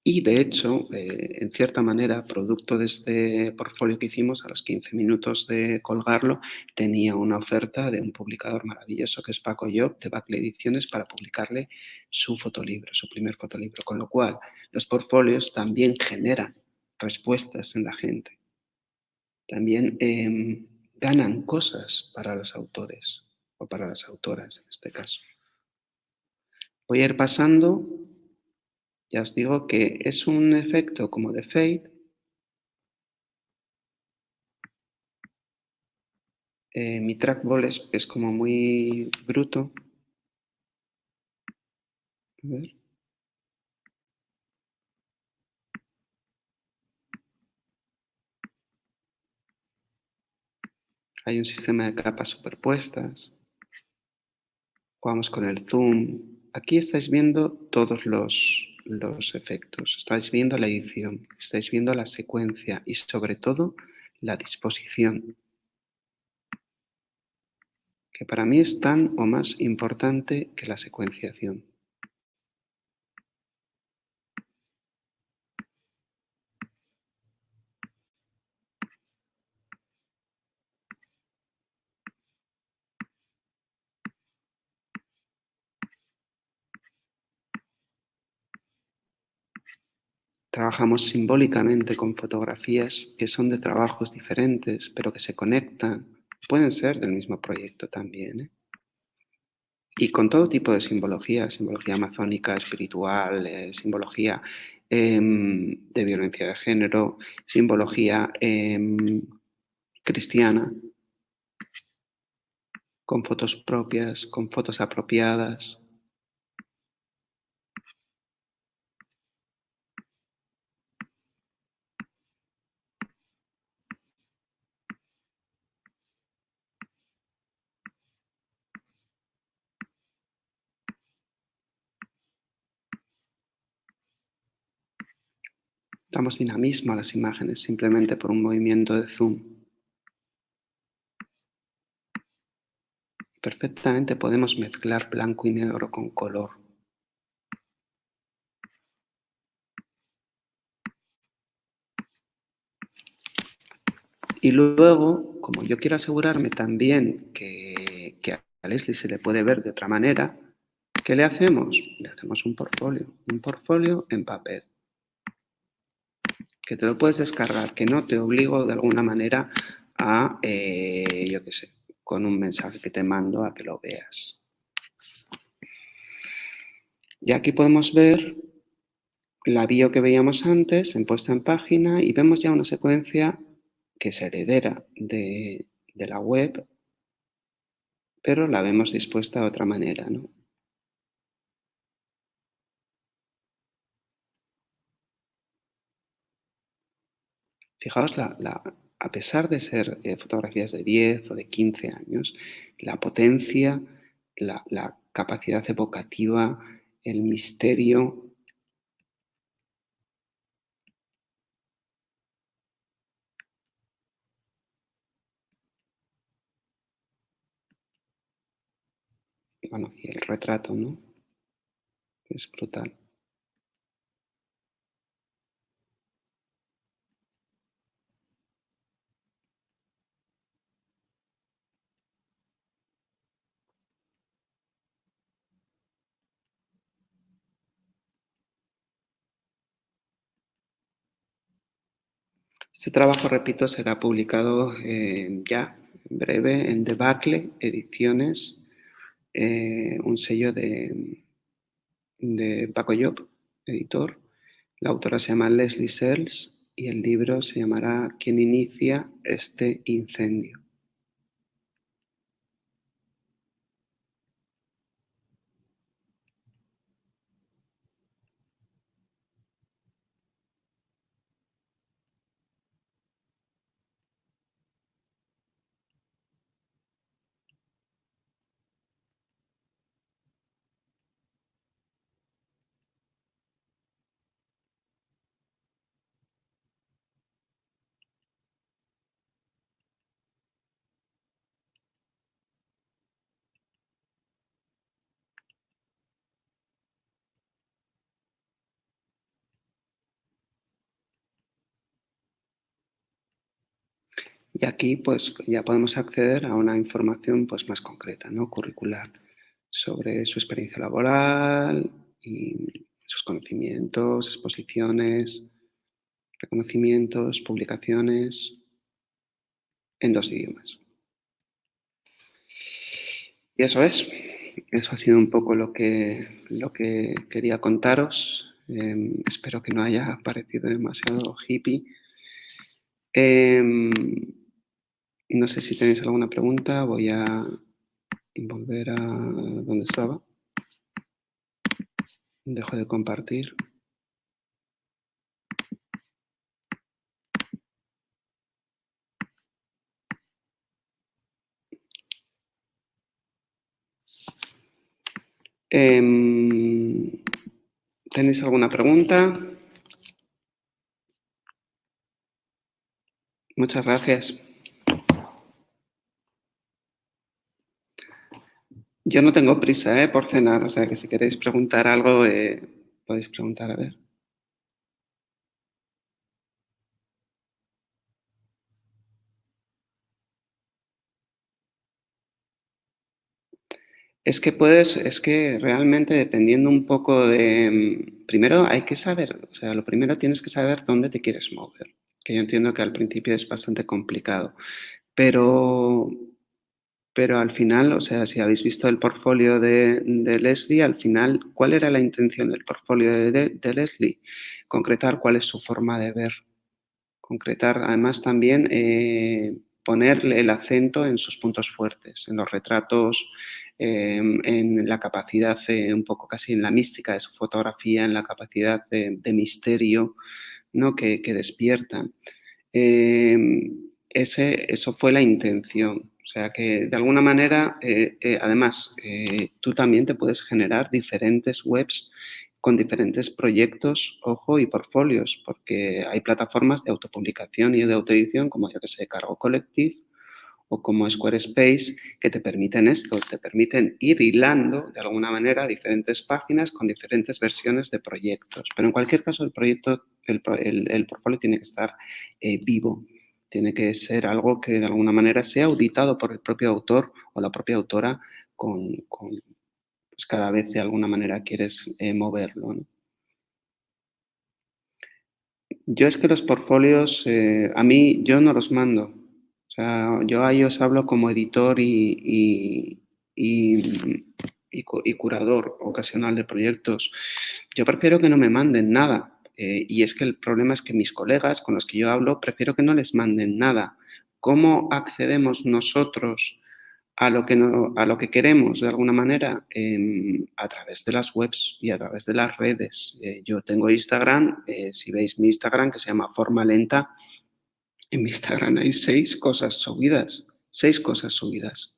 Y de hecho, en cierta manera, producto de este portfolio que hicimos, a los 15 minutos de colgarlo, tenía una oferta de un publicador maravilloso que es Paco Llop, de Bacle Ediciones, para publicarle su fotolibro, su primer fotolibro. Con lo cual, los portfolios también generan respuestas en la gente. También ganan cosas para los autores o para las autoras, en este caso. Voy a ir pasando. Ya os digo que es un efecto como de fade. Mi trackball es como muy bruto. A ver. Hay un sistema de capas superpuestas. Jugamos con el zoom. Aquí estáis viendo todos los efectos. Estáis viendo la edición, estáis viendo la secuencia y sobre todo la disposición, que para mí es tan o más importante que la secuenciación. Trabajamos simbólicamente con fotografías que son de trabajos diferentes, pero que se conectan. Pueden ser del mismo proyecto también, ¿eh? Y con todo tipo de simbología amazónica, espiritual, simbología de violencia de género, simbología cristiana, con fotos propias, con fotos apropiadas. Damos dinamismo a las imágenes simplemente por un movimiento de zoom. Perfectamente podemos mezclar blanco y negro con color. Y luego, como yo quiero asegurarme también que a Leslie se le puede ver de otra manera, ¿qué le hacemos? Le hacemos un portfolio en papel, que te lo puedes descargar, que no te obligo de alguna manera a, yo qué sé, con un mensaje que te mando a que lo veas. Y aquí podemos ver la bio que veíamos antes en puesta en página y vemos ya una secuencia que es heredera de la web, pero la vemos dispuesta de otra manera, ¿no? Fijaos, a pesar de ser fotografías de 10 o de 15 años, la potencia, la capacidad evocativa, el misterio. Bueno, y el retrato, ¿no? Es brutal. Este trabajo, repito, será publicado ya en breve en Debacle Ediciones, un sello de Paco Llop, editor. La autora se llama Leslie Sells y el libro se llamará ¿Quién inicia este incendio? Y aquí, pues, ya podemos acceder a una información, pues, más concreta, ¿no? Curricular, sobre su experiencia laboral y sus conocimientos, exposiciones, reconocimientos, publicaciones en 2 idiomas. Y eso ha sido un poco lo que quería contaros. Espero que no haya parecido demasiado hippie. Em, no sé si tenéis alguna pregunta, voy a volver a donde estaba. Dejo de compartir. ¿Tenéis alguna pregunta? Muchas gracias. Yo no tengo prisa, por cenar, o sea que si queréis preguntar algo, podéis preguntar, a ver. Es que realmente dependiendo un poco de, primero hay que saber, o sea, lo primero tienes que saber dónde te quieres mover, que yo entiendo que al principio es bastante complicado, pero, pero al final, o sea, si habéis visto el portfolio de Leslie, al final, ¿cuál era la intención del portfolio de Leslie? Concretar cuál es su forma de ver, concretar, además también ponerle el acento en sus puntos fuertes, en los retratos, en la capacidad, un poco casi en la mística de su fotografía, en la capacidad de misterio, ¿no? que despierta. Eso fue la intención. O sea que de alguna manera, además, tú también te puedes generar diferentes webs con diferentes proyectos, ojo, y portfolios, porque hay plataformas de autopublicación y de autoedición, como yo que sé, Cargo Collective o como Squarespace, que te permiten esto, te permiten ir hilando de alguna manera diferentes páginas con diferentes versiones de proyectos. Pero en cualquier caso, el proyecto, el portfolio tiene que estar vivo, tiene que ser algo que de alguna manera sea auditado por el propio autor o la propia autora con pues cada vez de alguna manera quieres moverlo, ¿no? Yo es que los portfolios, a mí, yo no los mando. O sea, yo a ellos hablo como editor y curador ocasional de proyectos. Yo prefiero que no me manden nada. Y es que el problema es que mis colegas con los que yo hablo, prefiero que no les manden nada. ¿Cómo accedemos nosotros a lo que, a lo que queremos de alguna manera? A través de las webs y a través de las redes. Yo tengo Instagram, si veis mi Instagram, que se llama Forma Lenta, en mi Instagram hay 6 cosas subidas, 6 cosas subidas.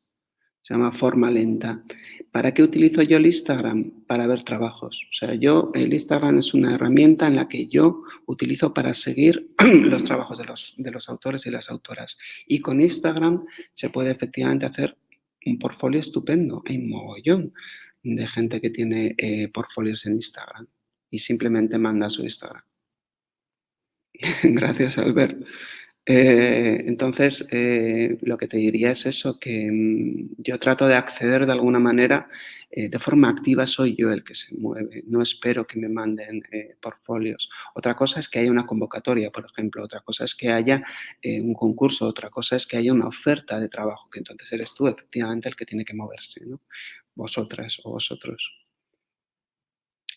Se llama Forma Lenta. ¿Para qué utilizo yo el Instagram? Para ver trabajos. O sea, el Instagram es una herramienta en la que yo utilizo para seguir los trabajos de los autores y las autoras. Y con Instagram se puede efectivamente hacer un portfolio estupendo. Hay un mogollón de gente que tiene portfolios en Instagram y simplemente manda su Instagram. Gracias, Albert. Entonces, lo que te diría es eso, que yo trato de acceder de alguna manera, de forma activa soy yo el que se mueve, no espero que me manden portfolios. Otra cosa es que haya una convocatoria, por ejemplo, otra cosa es que haya un concurso, otra cosa es que haya una oferta de trabajo, que entonces eres tú efectivamente el que tiene que moverse, ¿no? Vosotras o vosotros.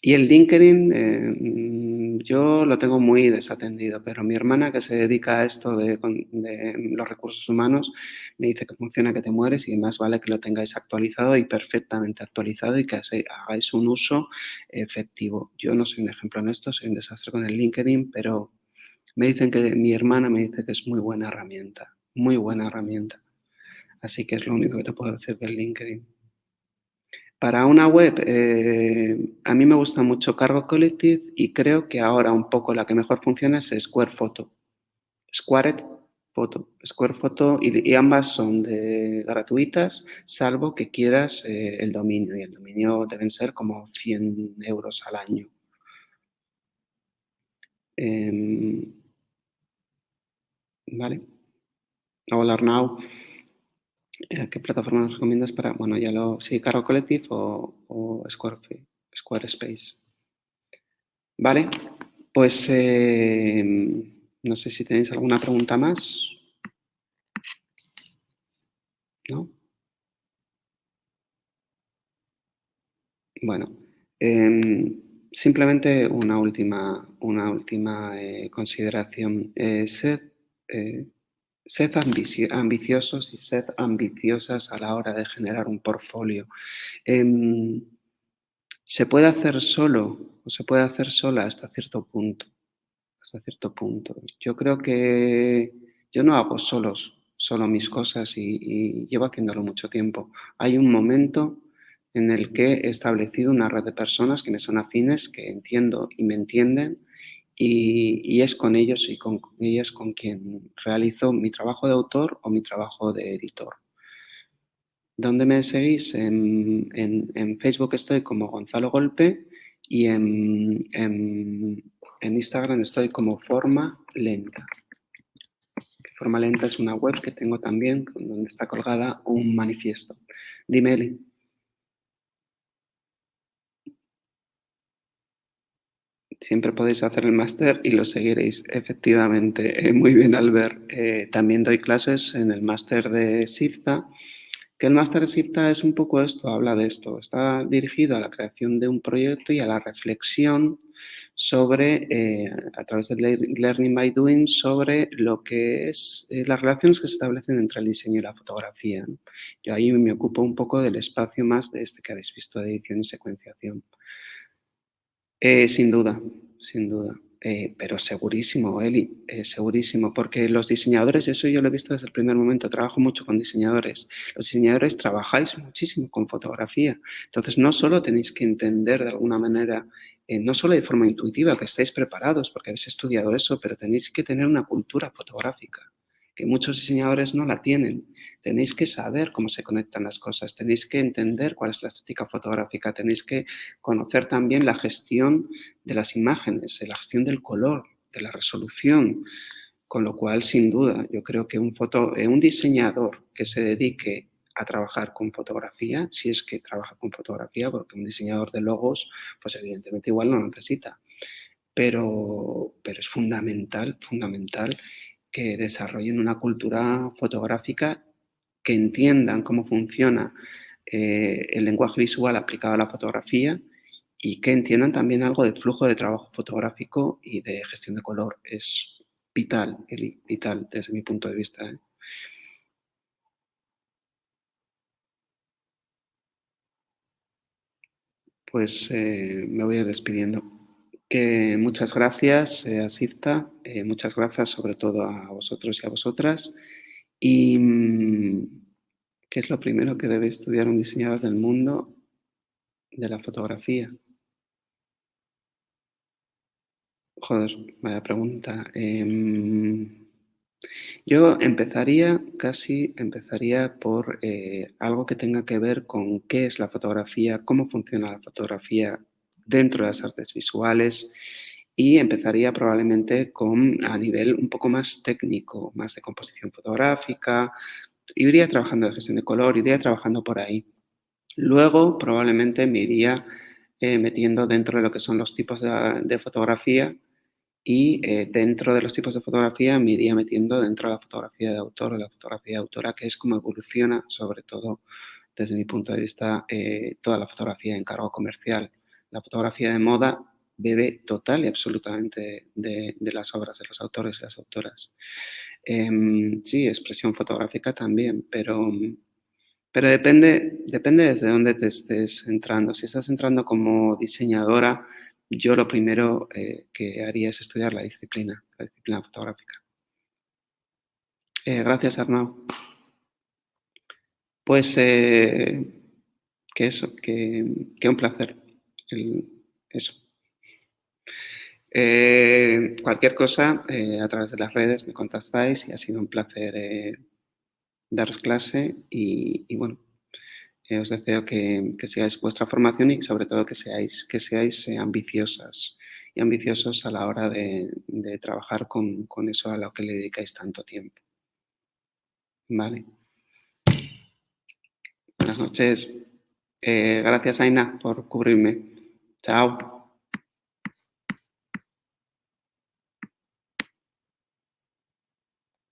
Y el LinkedIn, yo lo tengo muy desatendido, pero mi hermana que se dedica a esto de los recursos humanos me dice que funciona, que te mueres y más vale que lo tengáis actualizado y perfectamente actualizado y que hagáis un uso efectivo. Yo no soy un ejemplo en esto, soy un desastre con el LinkedIn, pero me dicen que mi hermana me dice que es muy buena herramienta, muy buena herramienta. Así que es lo único que te puedo decir del LinkedIn. Para una web, a mí me gusta mucho Cargo Collective y creo que ahora un poco la que mejor funciona es Square Photo. Squared Photo. Square Photo y ambas son gratuitas, salvo que quieras el dominio. Y el dominio deben ser como 100 euros al año. ¿Vale? Hola Arnau, ¿qué plataforma nos recomiendas para, bueno, sí, Carro Collective o Squarespace? Vale, pues no sé si tenéis alguna pregunta más, ¿no? Bueno, simplemente una última consideración. Eh, sed ambiciosos y sed ambiciosas a la hora de generar un portfolio. Em, Se puede hacer solo o se puede hacer sola hasta cierto punto, hasta cierto punto. Yo creo que yo no hago solo mis cosas y llevo haciéndolo mucho tiempo. Hay un momento en el que he establecido una red de personas que me son afines, que entiendo y me entienden, y es con ellos y con ellas con quien realizo mi trabajo de autor o mi trabajo de editor. ¿Dónde me seguís? En Facebook estoy como Gonzalo Golpe y en Instagram estoy como Forma Lenta. Forma Lenta es una web que tengo también donde está colgada un manifiesto. Dime, Eli. Siempre podéis hacer el máster y lo seguiréis. Efectivamente, muy bien, Albert. También doy clases en el máster de SIFTA, que el máster de SIFTA es un poco esto, habla de esto. Está dirigido a la creación de un proyecto y a la reflexión sobre, a través del Learning by Doing, sobre lo que es las relaciones que se establecen entre el diseño y la fotografía, ¿no? Yo ahí me ocupo un poco del espacio más de este que habéis visto de edición y secuenciación. Sin duda, sin duda. Pero segurísimo, Eli, segurísimo, porque los diseñadores, eso yo lo he visto desde el primer momento, trabajo mucho con diseñadores. Los diseñadores trabajáis muchísimo con fotografía. Entonces, no solo tenéis que entender de alguna manera, no solo de forma intuitiva, que estáis preparados porque habéis estudiado eso, pero tenéis que tener una cultura fotográfica, que muchos diseñadores no la tienen. Tenéis que saber cómo se conectan las cosas, tenéis que entender cuál es la estética fotográfica, tenéis que conocer también la gestión de las imágenes, la gestión del color, de la resolución, con lo cual, sin duda, yo creo que un diseñador que se dedique a trabajar con fotografía, si es que trabaja con fotografía, porque un diseñador de logos, pues evidentemente igual no lo necesita, pero es fundamental, fundamental que desarrollen una cultura fotográfica, que entiendan cómo funciona el lenguaje visual aplicado a la fotografía y que entiendan también algo del flujo de trabajo fotográfico y de gestión de color. Es vital, Eli, vital desde mi punto de vista, ¿eh? Pues me voy a ir despidiendo. Que muchas gracias a Sifta, muchas gracias sobre todo a vosotros y a vosotras. Y ¿qué es lo primero que debe estudiar un diseñador del mundo de la fotografía? Joder, vaya pregunta. Yo empezaría por algo que tenga que ver con qué es la fotografía, cómo funciona la fotografía dentro de las artes visuales y empezaría probablemente a nivel un poco más técnico, más de composición fotográfica, iría trabajando de gestión de color, iría trabajando por ahí. Luego probablemente me iría metiendo dentro de lo que son los tipos de fotografía y dentro de los tipos de fotografía me iría metiendo dentro de la fotografía de autor o la fotografía de autora, que es como evoluciona, sobre todo desde mi punto de vista, toda la fotografía de encargo comercial. La fotografía de moda bebe total y absolutamente de las obras de los autores y las autoras. Sí, expresión fotográfica también, pero depende desde dónde te estés entrando. Si estás entrando como diseñadora, yo lo primero que haría es estudiar la disciplina fotográfica. Gracias, Arnau. Pues que eso, que un placer. El- eso. Cualquier cosa, a través de las redes me contactáis y ha sido un placer daros clase y bueno, os deseo que sigáis vuestra formación y sobre todo que seáis ambiciosas y ambiciosos a la hora de trabajar con eso a lo que le dedicáis tanto tiempo. Vale. Buenas noches. Gracias, Aina, por cubrirme. Chao.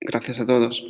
Gracias a todos.